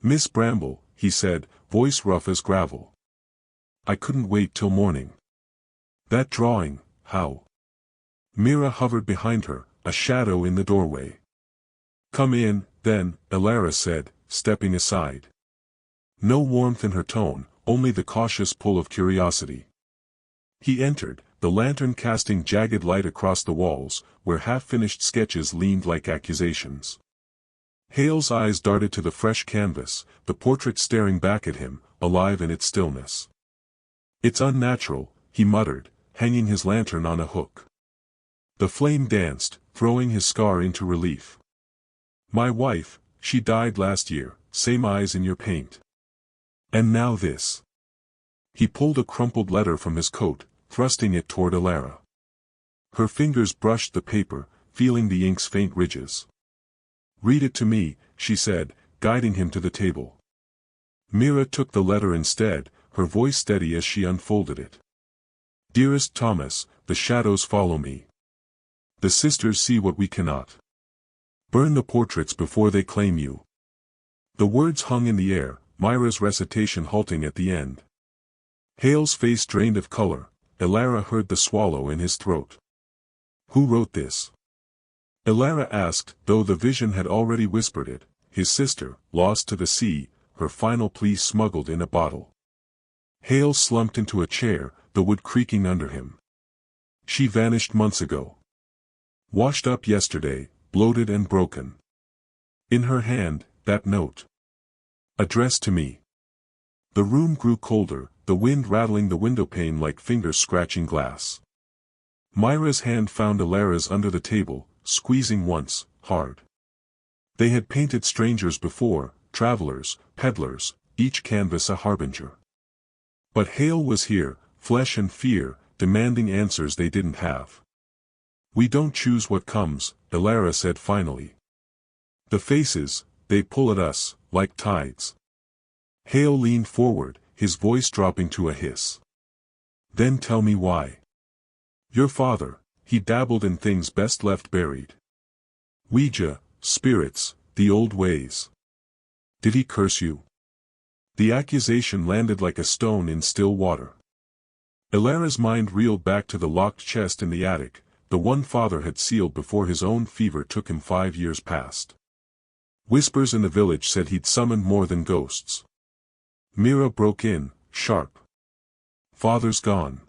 "Miss Bramble," he said, voice rough as gravel. "I couldn't wait till morning. That drawing, how?" Mira hovered behind her, a shadow in the doorway. "Come in, then," Alara said, stepping aside. No warmth in her tone, only the cautious pull of curiosity. He entered, the lantern casting jagged light across the walls, where half-finished sketches leaned like accusations. Hale's eyes darted to the fresh canvas, the portrait staring back at him, alive in its stillness. "It's unnatural," he muttered, hanging his lantern on a hook. The flame danced, throwing his scar into relief. "My wife, she died last year, same eyes in your paint. And now this." He pulled a crumpled letter from his coat, thrusting it toward Alara. Her fingers brushed the paper, feeling the ink's faint ridges. "Read it to me," she said, guiding him to the table. Mira took the letter instead, her voice steady as she unfolded it. "Dearest Thomas, the shadows follow me. The sisters see what we cannot. Burn the portraits before they claim you." The words hung in the air, Myra's recitation halting at the end. Hale's face drained of color, Alara heard the swallow in his throat. "Who wrote this?" Alara asked, though the vision had already whispered it, his sister, lost to the sea, her final plea smuggled in a bottle. Hale slumped into a chair, the wood creaking under him. "She vanished months ago. Washed up yesterday, bloated and broken. In her hand, that note. Addressed to me." The room grew colder, the wind rattling the windowpane like fingers scratching glass. Myra's hand found Alara's under the table, squeezing once, hard. They had painted strangers before, travelers, peddlers, each canvas a harbinger. But Hale was here, flesh and fear, demanding answers they didn't have. "We don't choose what comes," Alara said finally. "The faces, they pull at us, like tides." Hale leaned forward, his voice dropping to a hiss. "Then tell me why. Your father, he dabbled in things best left buried. Ouija, spirits, the old ways. Did he curse you?" The accusation landed like a stone in still water. Ilara's mind reeled back to the locked chest in the attic, the one father had sealed before his own fever took him 5 years past. Whispers in the village said he'd summoned more than ghosts. Mira broke in, sharp. Father's gone.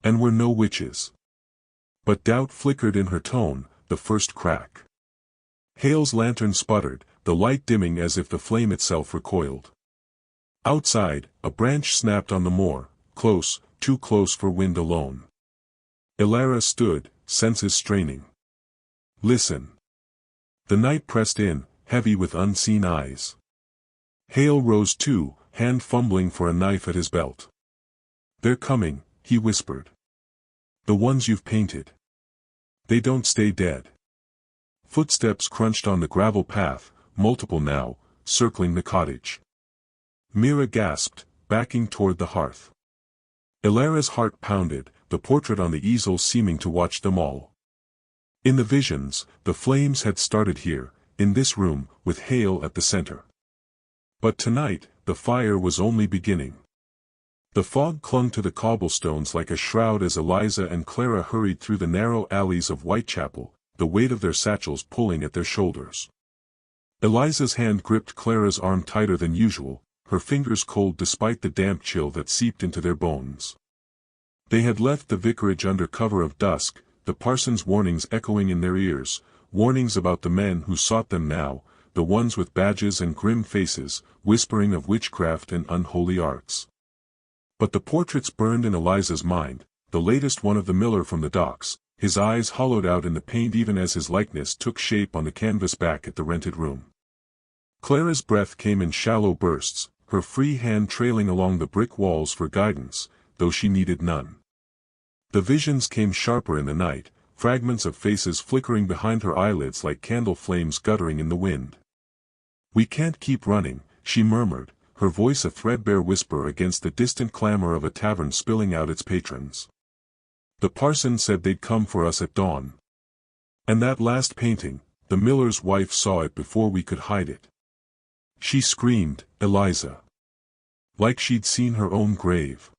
And we're no witches. But doubt flickered in her tone, the first crack. Hale's lantern sputtered, the light dimming as if the flame itself recoiled. Outside, a branch snapped on the moor, close, too close for wind alone. Ilara stood, senses straining. Listen. The night pressed in, heavy with unseen eyes. Hale rose too, hand fumbling for a knife at his belt. They're coming, he whispered. The ones you've painted. They don't stay dead. Footsteps crunched on the gravel path, multiple now, circling the cottage. Mira gasped, backing toward the hearth. Ilara's heart pounded, the portrait on the easel seeming to watch them all. In the visions, the flames had started here, in this room, with Hale at the center. But tonight, the fire was only beginning. The fog clung to the cobblestones like a shroud as Eliza and Clara hurried through the narrow alleys of Whitechapel, the weight of their satchels pulling at their shoulders. Eliza's hand gripped Clara's arm tighter than usual, her fingers cold despite the damp chill that seeped into their bones. They had left the vicarage under cover of dusk, the parson's warnings echoing in their ears, warnings about the men who sought them now, the ones with badges and grim faces, whispering of witchcraft and unholy arts. But the portraits burned in Eliza's mind, the latest one of the miller from the docks, his eyes hollowed out in the paint even as his likeness took shape on the canvas back at the rented room. Clara's breath came in shallow bursts, her free hand trailing along the brick walls for guidance, though she needed none. The visions came sharper in the night, fragments of faces flickering behind her eyelids like candle flames guttering in the wind. We can't keep running, she murmured, her voice a threadbare whisper against the distant clamor of a tavern spilling out its patrons. The parson said they'd come for us at dawn. And that last painting, the miller's wife saw it before we could hide it. She screamed, Eliza. Like she'd seen her own grave.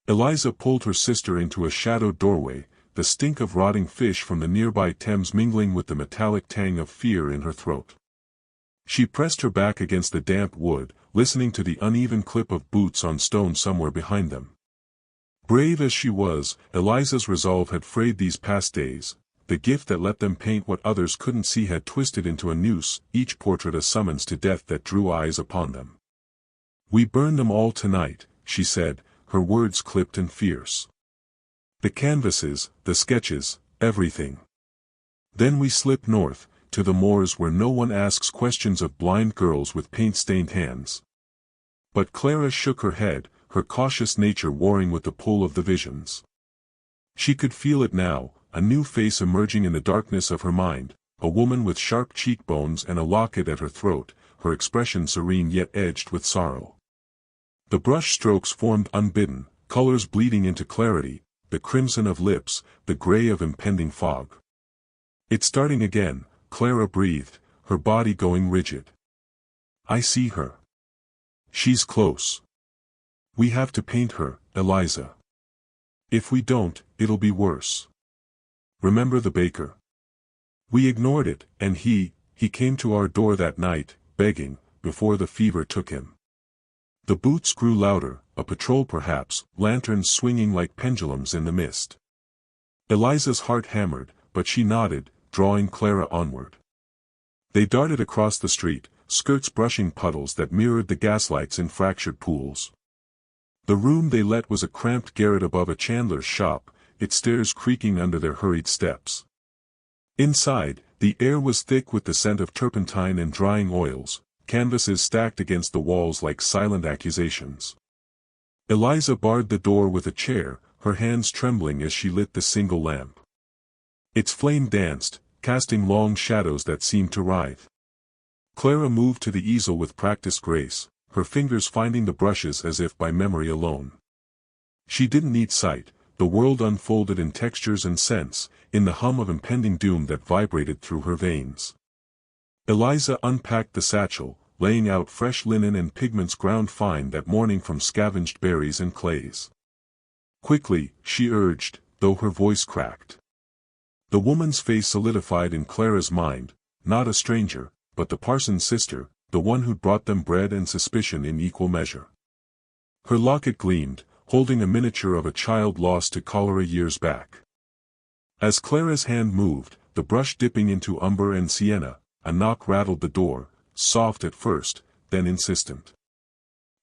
Eliza pulled her sister into a shadowed doorway, the stink of rotting fish from the nearby Thames mingling with the metallic tang of fear in her throat. She pressed her back against the damp wood, listening to the uneven clip of boots on stone somewhere behind them. Brave as she was, Eliza's resolve had frayed these past days. The gift that let them paint what others couldn't see had twisted into a noose, each portrait a summons to death that drew eyes upon them. We burn them all tonight, she said, her words clipped and fierce. The canvases, the sketches, everything. Then we slip north, to the moors where no one asks questions of blind girls with paint-stained hands. But Clara shook her head, her cautious nature warring with the pull of the visions. She could feel it now, a new face emerging in the darkness of her mind, a woman with sharp cheekbones and a locket at her throat, her expression serene yet edged with sorrow. The brush strokes formed unbidden, colors bleeding into clarity, the crimson of lips, the gray of impending fog. It's starting again, Clara breathed, her body going rigid. I see her. She's close. We have to paint her, Eliza. If we don't, it'll be worse. Remember the baker? We ignored it, and he came to our door that night, begging, before the fever took him. The boots grew louder, a patrol perhaps, lanterns swinging like pendulums in the mist. Eliza's heart hammered, but she nodded, drawing Clara onward. They darted across the street, skirts brushing puddles that mirrored the gaslights in fractured pools. The room they let was a cramped garret above a chandler's shop, its stairs creaking under their hurried steps. Inside, the air was thick with the scent of turpentine and drying oils, canvases stacked against the walls like silent accusations. Eliza barred the door with a chair, her hands trembling as she lit the single lamp. Its flame danced, casting long shadows that seemed to writhe. Clara moved to the easel with practiced grace, her fingers finding the brushes as if by memory alone. She didn't need sight, the world unfolded in textures and scents, in the hum of impending doom that vibrated through her veins. Eliza unpacked the satchel, laying out fresh linen and pigments ground fine that morning from scavenged berries and clays. Quickly, she urged, though her voice cracked. The woman's face solidified in Clara's mind, not a stranger, but the parson's sister, the one who'd brought them bread and suspicion in equal measure. Her locket gleamed, holding a miniature of a child lost to cholera years back. As Clara's hand moved, the brush dipping into umber and sienna, a knock rattled the door, soft at first, then insistent.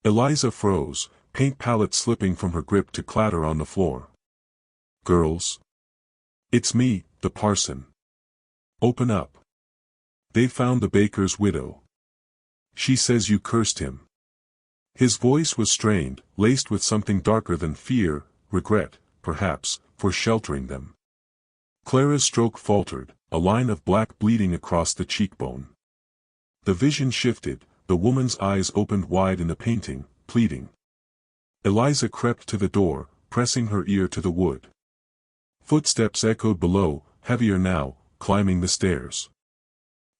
Eliza froze, paint palette slipping from her grip to clatter on the floor. "Girls? It's me, the parson. Open up. They've found the baker's widow. She says you cursed him." His voice was strained, laced with something darker than fear, regret, perhaps, for sheltering them. Clara's stroke faltered, a line of black bleeding across the cheekbone. The vision shifted, the woman's eyes opened wide in the painting, pleading. Eliza crept to the door, pressing her ear to the wood. Footsteps echoed below, heavier now, climbing the stairs.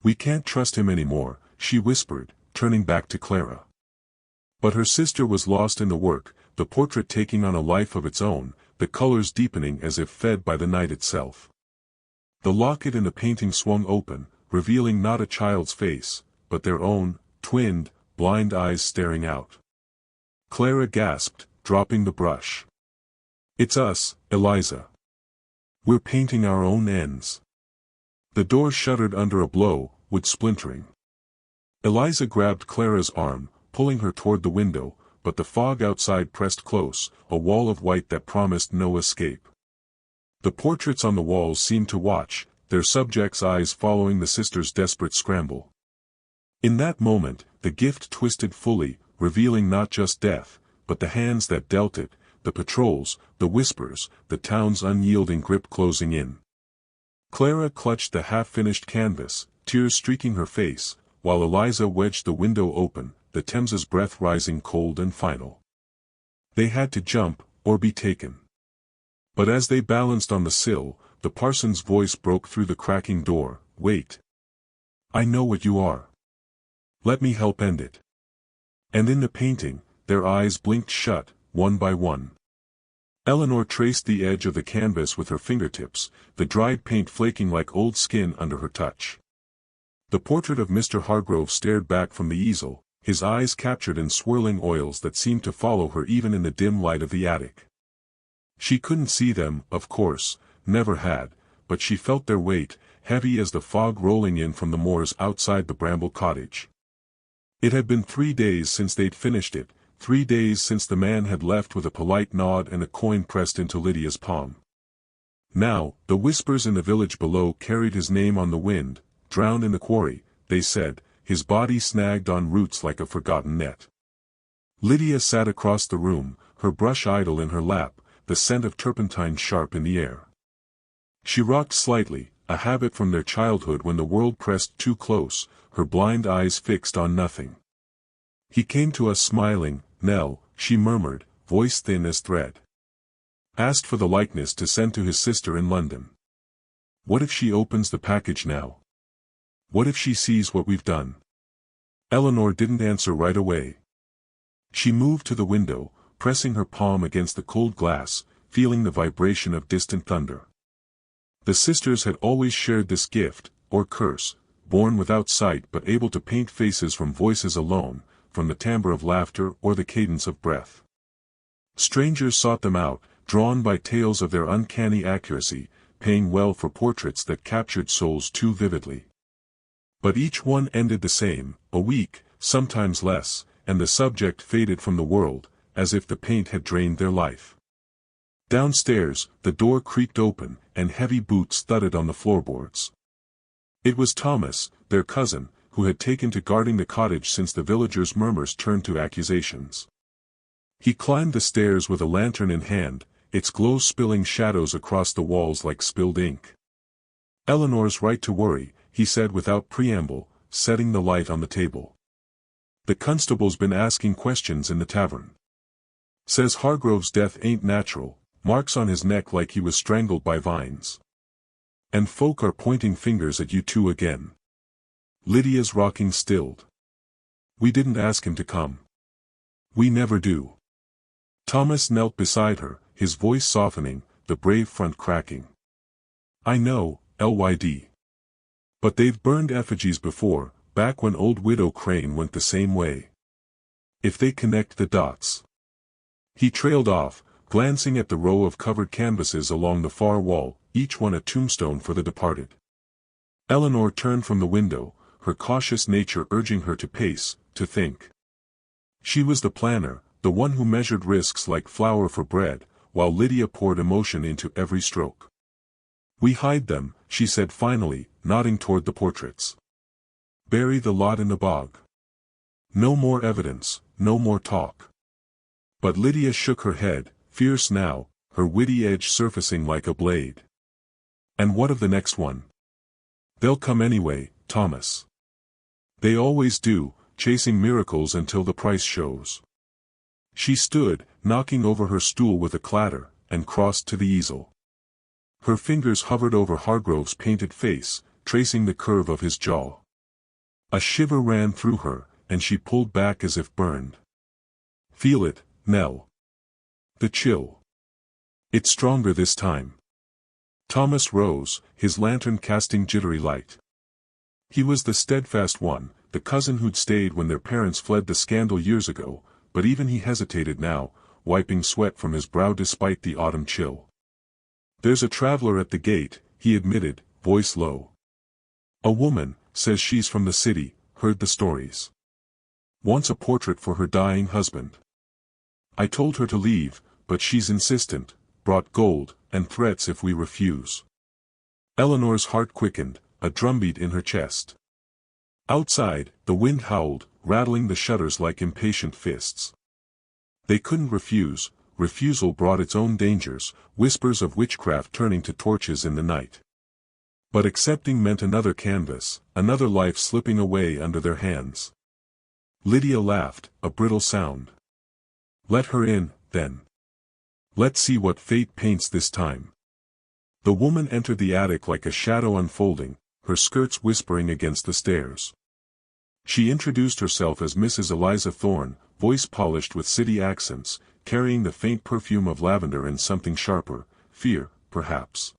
"We can't trust him anymore," she whispered, turning back to Clara. But her sister was lost in the work, the portrait taking on a life of its own, the colors deepening as if fed by the night itself. The locket in the painting swung open, revealing not a child's face, but their own, twinned, blind eyes staring out. Clara gasped, dropping the brush. "It's us, Eliza. We're painting our own ends." The door shuddered under a blow, wood splintering. Eliza grabbed Clara's arm, pulling her toward the window, but the fog outside pressed close, a wall of white that promised no escape. The portraits on the walls seemed to watch, their subjects' eyes following the sisters' desperate scramble. In that moment, the gift twisted fully, revealing not just death, but the hands that dealt it, the patrols, the whispers, the town's unyielding grip closing in. Clara clutched the half-finished canvas, tears streaking her face, while Eliza wedged the window open, the Thames's breath rising cold and final. They had to jump, or be taken. But as they balanced on the sill, the parson's voice broke through the cracking door. "Wait. I know what you are. Let me help end it." And in the painting, their eyes blinked shut, one by one. Eleanor traced the edge of the canvas with her fingertips, the dried paint flaking like old skin under her touch. The portrait of Mr. Hargrove stared back from the easel, his eyes captured in swirling oils that seemed to follow her even in the dim light of the attic. She couldn't see them, of course, never had, but she felt their weight, heavy as the fog rolling in from the moors outside the Bramble cottage. It had been 3 days since they'd finished it, 3 days since the man had left with a polite nod and a coin pressed into Lydia's palm. Now, the whispers in the village below carried his name on the wind, drowned in the quarry, they said, his body snagged on roots like a forgotten net. Lydia sat across the room, her brush idle in her lap, the scent of turpentine sharp in the air. She rocked slightly, a habit from their childhood when the world pressed too close, her blind eyes fixed on nothing. "He came to us smiling, Nell," she murmured, voice thin as thread. "Asked for the likeness to send to his sister in London. What if she opens the package now? What if she sees what we've done?" Eleanor didn't answer right away. She moved to the window, pressing her palm against the cold glass, feeling the vibration of distant thunder. The sisters had always shared this gift, or curse, born without sight but able to paint faces from voices alone, from the timbre of laughter or the cadence of breath. Strangers sought them out, drawn by tales of their uncanny accuracy, paying well for portraits that captured souls too vividly. But each one ended the same, a week, sometimes less, and the subject faded from the world, as if the paint had drained their life. Downstairs, the door creaked open, and heavy boots thudded on the floorboards. It was Thomas, their cousin, who had taken to guarding the cottage since the villagers' murmurs turned to accusations. He climbed the stairs with a lantern in hand, its glow spilling shadows across the walls like spilled ink. "Eleanor's right to worry," he said without preamble, setting the light on the table. "The constable's been asking questions in the tavern. Says Hargrove's death ain't natural, marks on his neck like he was strangled by vines. And folk are pointing fingers at you two again." Lydia's rocking stilled. "We didn't ask him to come. We never do." Thomas knelt beside her, his voice softening, the brave front cracking. I know, Lyd. But they've burned effigies before, back when old Widow Crane went the same way. If they connect the dots. He trailed off, glancing at the row of covered canvases along the far wall, each one a tombstone for the departed. Eleanor turned from the window, her cautious nature urging her to pace, to think. She was the planner, the one who measured risks like flour for bread, while Lydia poured emotion into every stroke. We hide them, she said finally, nodding toward the portraits. Bury the lot in the bog. No more evidence, no more talk. But Lydia shook her head, fierce now, her witty edge surfacing like a blade. And what of the next one? They'll come anyway, Thomas. They always do, chasing miracles until the price shows. She stood, knocking over her stool with a clatter, and crossed to the easel. Her fingers hovered over Hargrove's painted face, tracing the curve of his jaw. A shiver ran through her, and she pulled back as if burned. Feel it, Nell. The chill. It's stronger this time. Thomas rose, his lantern casting jittery light. He was the steadfast one, the cousin who'd stayed when their parents fled the scandal years ago, but even he hesitated now, wiping sweat from his brow despite the autumn chill. There's a traveler at the gate, he admitted, voice low. A woman, says she's from the city, heard the stories. Wants a portrait for her dying husband. I told her to leave, but she's insistent, brought gold, and threats if we refuse. Eleanor's heart quickened, a drumbeat in her chest. Outside, the wind howled, rattling the shutters like impatient fists. They couldn't refuse, refusal brought its own dangers, whispers of witchcraft turning to torches in the night. But accepting meant another canvas, another life slipping away under their hands. Lydia laughed, a brittle sound. Let her in, then. Let's see what fate paints this time. The woman entered the attic like a shadow unfolding, her skirts whispering against the stairs. She introduced herself as Mrs. Eliza Thorne, voice polished with city accents, carrying the faint perfume of lavender and something sharper, fear, perhaps.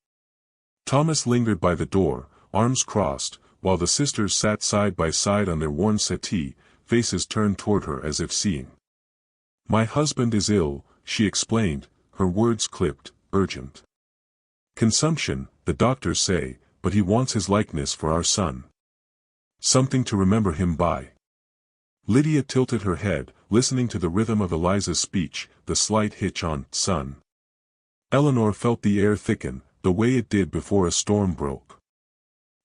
Thomas lingered by the door, arms crossed, while the sisters sat side by side on their worn settee, faces turned toward her as if seeing. My husband is ill, she explained, her words clipped, urgent. Consumption, the doctors say, but he wants his likeness for our son. Something to remember him by. Lydia tilted her head, listening to the rhythm of Eliza's speech, the slight hitch on son. Eleanor felt the air thicken, the way it did before a storm broke.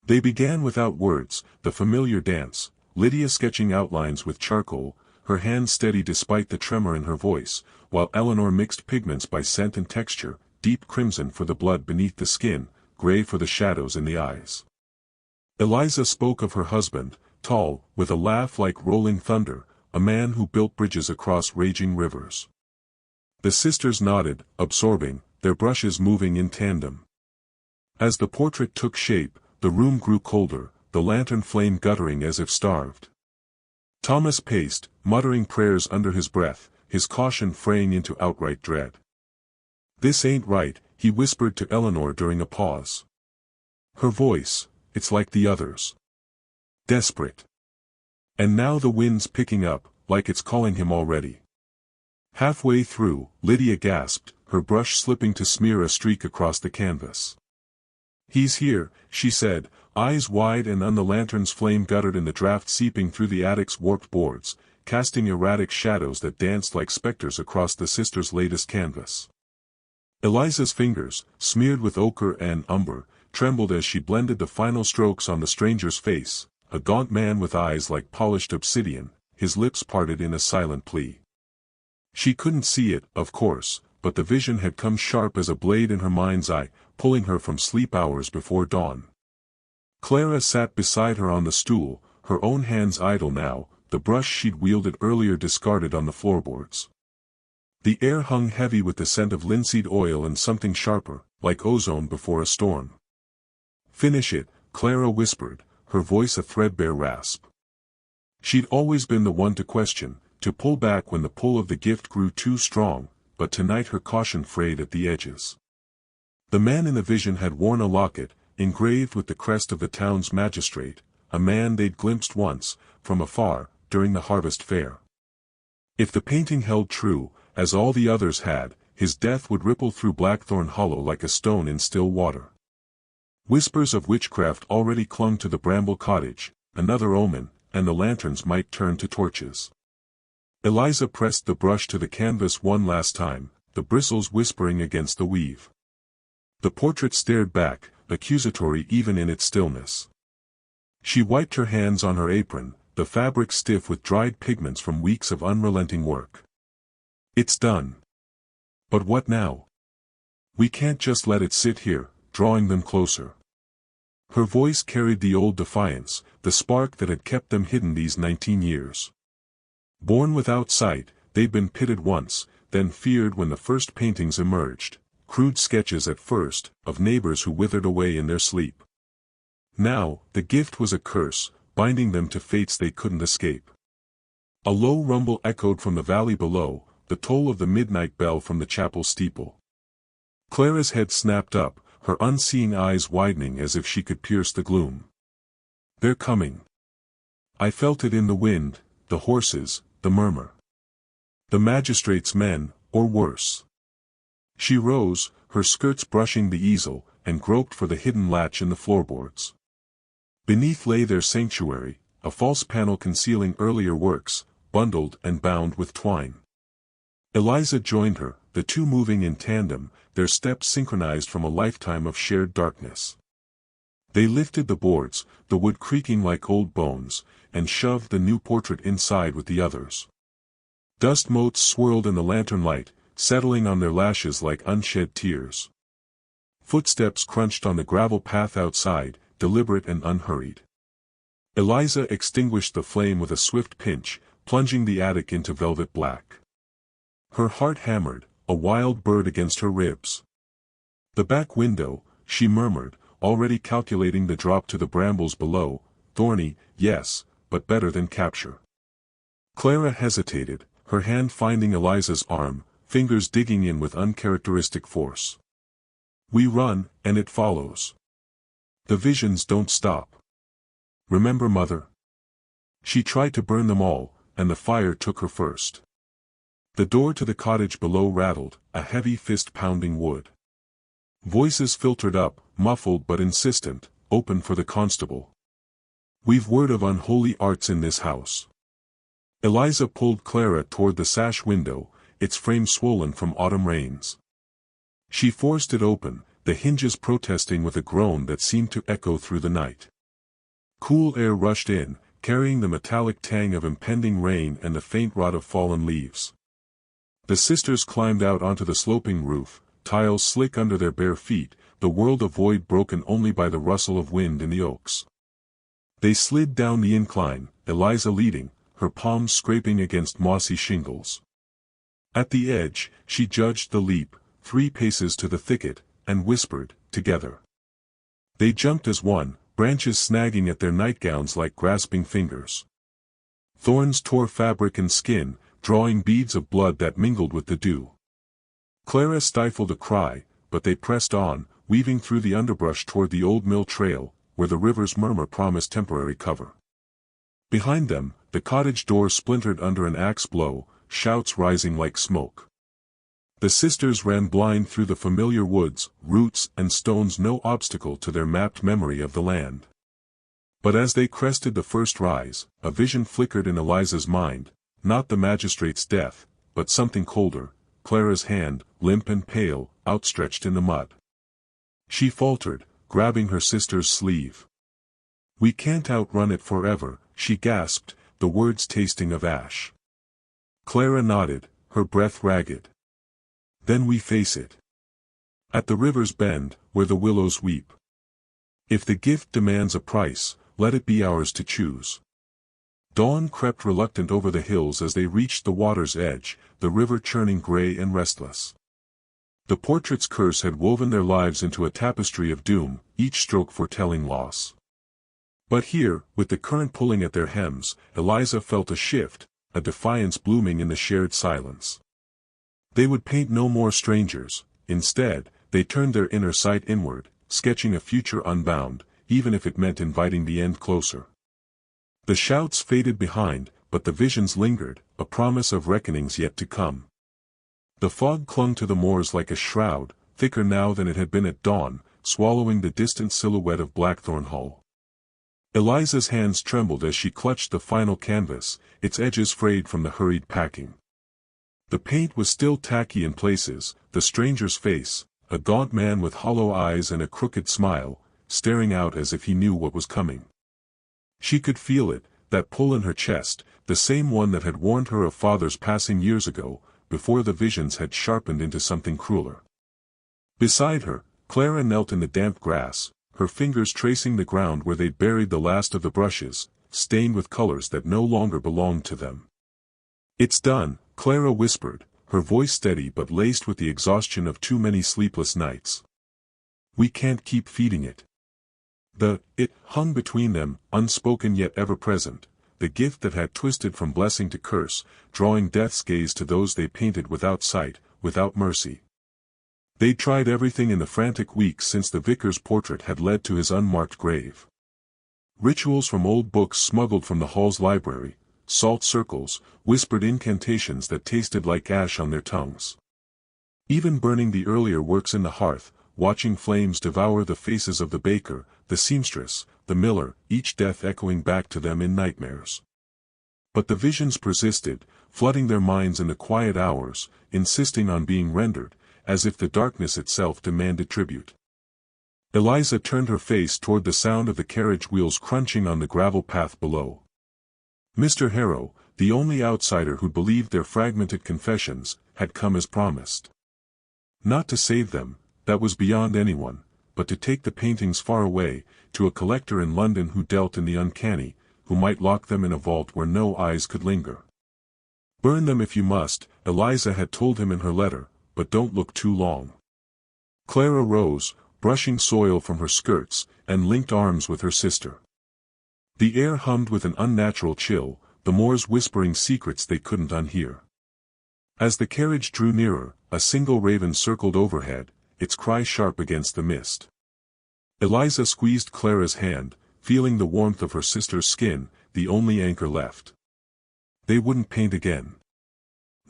They began without words, the familiar dance, Lydia sketching outlines with charcoal, her hand steady despite the tremor in her voice, while Eleanor mixed pigments by scent and texture, deep crimson for the blood beneath the skin, gray for the shadows in the eyes. Eliza spoke of her husband, tall, with a laugh like rolling thunder, a man who built bridges across raging rivers. The sisters nodded, absorbing, their brushes moving in tandem. As the portrait took shape, the room grew colder, the lantern flame guttering as if starved. Thomas paced, muttering prayers under his breath, his caution fraying into outright dread. This ain't right, he whispered to Eleanor during a pause. Her voice, it's like the others. Desperate. And now the wind's picking up, like it's calling him already. Halfway through, Lydia gasped, her brush slipping to smear a streak across the canvas. He's here, she said, eyes wide and on the lantern's flame guttered in the draft seeping through the attic's warped boards, casting erratic shadows that danced like specters across the sisters' latest canvas. Eliza's fingers, smeared with ochre and umber, trembled as she blended the final strokes on the stranger's face, a gaunt man with eyes like polished obsidian, his lips parted in a silent plea. She couldn't see it, of course, but the vision had come sharp as a blade in her mind's eye, pulling her from sleep hours before dawn. Clara sat beside her on the stool, her own hands idle now, the brush she'd wielded earlier discarded on the floorboards. The air hung heavy with the scent of linseed oil and something sharper, like ozone before a storm. Finish it, Clara whispered, her voice a threadbare rasp. She'd always been the one to question, to pull back when the pull of the gift grew too strong, but tonight her caution frayed at the edges. The man in the vision had worn a locket, engraved with the crest of the town's magistrate, a man they'd glimpsed once, from afar, during the harvest fair. If the painting held true, as all the others had, his death would ripple through Blackthorn Hollow like a stone in still water. Whispers of witchcraft already clung to the Bramble cottage, another omen, and the lanterns might turn to torches. Eliza pressed the brush to the canvas one last time, the bristles whispering against the weave. The portrait stared back, accusatory even in its stillness. She wiped her hands on her apron, the fabric stiff with dried pigments from weeks of unrelenting work. It's done. But what now? We can't just let it sit here, drawing them closer. Her voice carried the old defiance, the spark that had kept them hidden these 19 years. Born without sight, they'd been pitted once, then feared when the first paintings emerged, crude sketches at first, of neighbors who withered away in their sleep. Now, the gift was a curse, binding them to fates they couldn't escape. A low rumble echoed from the valley below, the toll of the midnight bell from the chapel steeple. Clara's head snapped up, her unseeing eyes widening as if she could pierce the gloom. They're coming. I felt it in the wind, the horses, the murmur. The magistrate's men, or worse. She rose, her skirts brushing the easel, and groped for the hidden latch in the floorboards. Beneath lay their sanctuary, a false panel concealing earlier works, bundled and bound with twine. Eliza joined her, the two moving in tandem, their steps synchronized from a lifetime of shared darkness. They lifted the boards, the wood creaking like old bones, and shoved the new portrait inside with the others. Dust motes swirled in the lantern light, settling on their lashes like unshed tears. Footsteps crunched on the gravel path outside, deliberate and unhurried. Eliza extinguished the flame with a swift pinch, plunging the attic into velvet black. Her heart hammered, a wild bird against her ribs. The back window, she murmured, already calculating the drop to the brambles below, thorny, yes, but better than capture. Clara hesitated, her hand finding Eliza's arm, fingers digging in with uncharacteristic force. We run, and it follows. The visions don't stop. Remember, Mother? She tried to burn them all, and the fire took her first. The door to the cottage below rattled, a heavy fist pounding wood. Voices filtered up, muffled but insistent, open for the constable. We've word of unholy arts in this house. Eliza pulled Clara toward the sash window, its frame swollen from autumn rains. She forced it open, the hinges protesting with a groan that seemed to echo through the night. Cool air rushed in, carrying the metallic tang of impending rain and the faint rot of fallen leaves. The sisters climbed out onto the sloping roof, tiles slick under their bare feet, the world of void broken only by the rustle of wind in the oaks. They slid down the incline, Eliza leading, her palms scraping against mossy shingles. At the edge, she judged the leap, 3 paces to the thicket, and whispered, together. They jumped as one, branches snagging at their nightgowns like grasping fingers. Thorns tore fabric and skin, drawing beads of blood that mingled with the dew. Clara stifled a cry, but they pressed on, weaving through the underbrush toward the old mill trail, where the river's murmur promised temporary cover. Behind them, the cottage door splintered under an axe blow, shouts rising like smoke. The sisters ran blind through the familiar woods, roots and stones no obstacle to their mapped memory of the land. But as they crested the first rise, a vision flickered in Eliza's mind, not the magistrate's death, but something colder, Clara's hand, limp and pale, outstretched in the mud. She faltered, grabbing her sister's sleeve. We can't outrun it forever, she gasped, the words tasting of ash. Clara nodded, her breath ragged. Then we face it. At the river's bend, where the willows weep. If the gift demands a price, let it be ours to choose. Dawn crept reluctant over the hills as they reached the water's edge, the river churning gray and restless. The portrait's curse had woven their lives into a tapestry of doom, each stroke foretelling loss. But here, with the current pulling at their hems, Eliza felt a shift, a defiance blooming in the shared silence. They would paint no more strangers. Instead, they turned their inner sight inward, sketching a future unbound, even if it meant inviting the end closer. The shouts faded behind, but the visions lingered, a promise of reckonings yet to come. The fog clung to the moors like a shroud, thicker now than it had been at dawn, swallowing the distant silhouette of Blackthorn Hall. Eliza's hands trembled as she clutched the final canvas, its edges frayed from the hurried packing. The paint was still tacky in places, the stranger's face, a gaunt man with hollow eyes and a crooked smile, staring out as if he knew what was coming. She could feel it, that pull in her chest, the same one that had warned her of father's passing years ago, before the visions had sharpened into something crueler. Beside her, Clara knelt in the damp grass, her fingers tracing the ground where they'd buried the last of the brushes, stained with colors that no longer belonged to them. "It's done," Clara whispered, her voice steady but laced with the exhaustion of too many sleepless nights. "We can't keep feeding it." It hung between them, unspoken yet ever present, the gift that had twisted from blessing to curse, drawing death's gaze to those they painted without sight, without mercy. They'd tried everything in the frantic weeks since the vicar's portrait had led to his unmarked grave. Rituals from old books smuggled from the hall's library, salt circles, whispered incantations that tasted like ash on their tongues. Even burning the earlier works in the hearth, watching flames devour the faces of the baker, the seamstress, the miller, each death echoing back to them in nightmares. But the visions persisted, flooding their minds in the quiet hours, insisting on being rendered, as if the darkness itself demanded tribute. Eliza turned her face toward the sound of the carriage wheels crunching on the gravel path below. Mr. Harrow, the only outsider who believed their fragmented confessions, had come as promised. Not to save them, that was beyond anyone, but to take the paintings far away, to a collector in London who dealt in the uncanny, who might lock them in a vault where no eyes could linger. "Burn them if you must," Eliza had told him in her letter, "but don't look too long." Clara rose, brushing soil from her skirts, and linked arms with her sister. The air hummed with an unnatural chill, the moors whispering secrets they couldn't unhear. As the carriage drew nearer, a single raven circled overhead, its cry sharp against the mist. Eliza squeezed Clara's hand, feeling the warmth of her sister's skin, the only anchor left. They wouldn't paint again.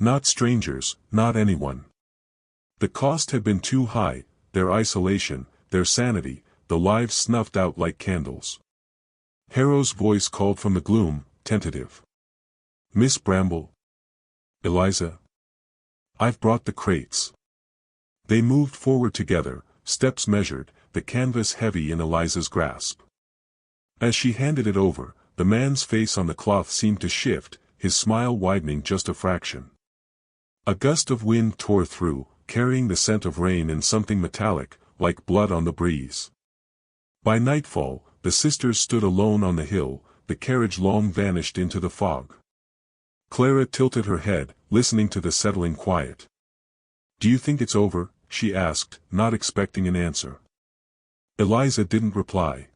Not strangers, not anyone. The cost had been too high, their isolation, their sanity, the lives snuffed out like candles. Harrow's voice called from the gloom, tentative. "Miss Bramble?" "Eliza?" "I've brought the crates." They moved forward together, steps measured, the canvas heavy in Eliza's grasp. As she handed it over, the man's face on the cloth seemed to shift, his smile widening just a fraction. A gust of wind tore through, carrying the scent of rain and something metallic, like blood on the breeze. By nightfall, the sisters stood alone on the hill, the carriage long vanished into the fog. Clara tilted her head, listening to the settling quiet. "Do you think it's over?" she asked, not expecting an answer. Eliza didn't reply.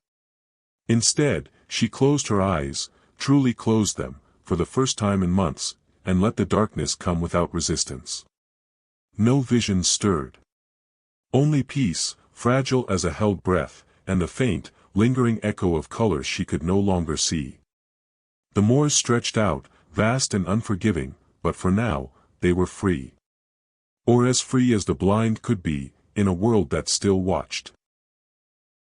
Instead, she closed her eyes, truly closed them, for the first time in months, and let the darkness come without resistance. No visions stirred. Only peace, fragile as a held breath, and the faint, lingering echo of colors she could no longer see. The moors stretched out, vast and unforgiving, but for now, they were free. Or as free as the blind could be, in a world that still watched.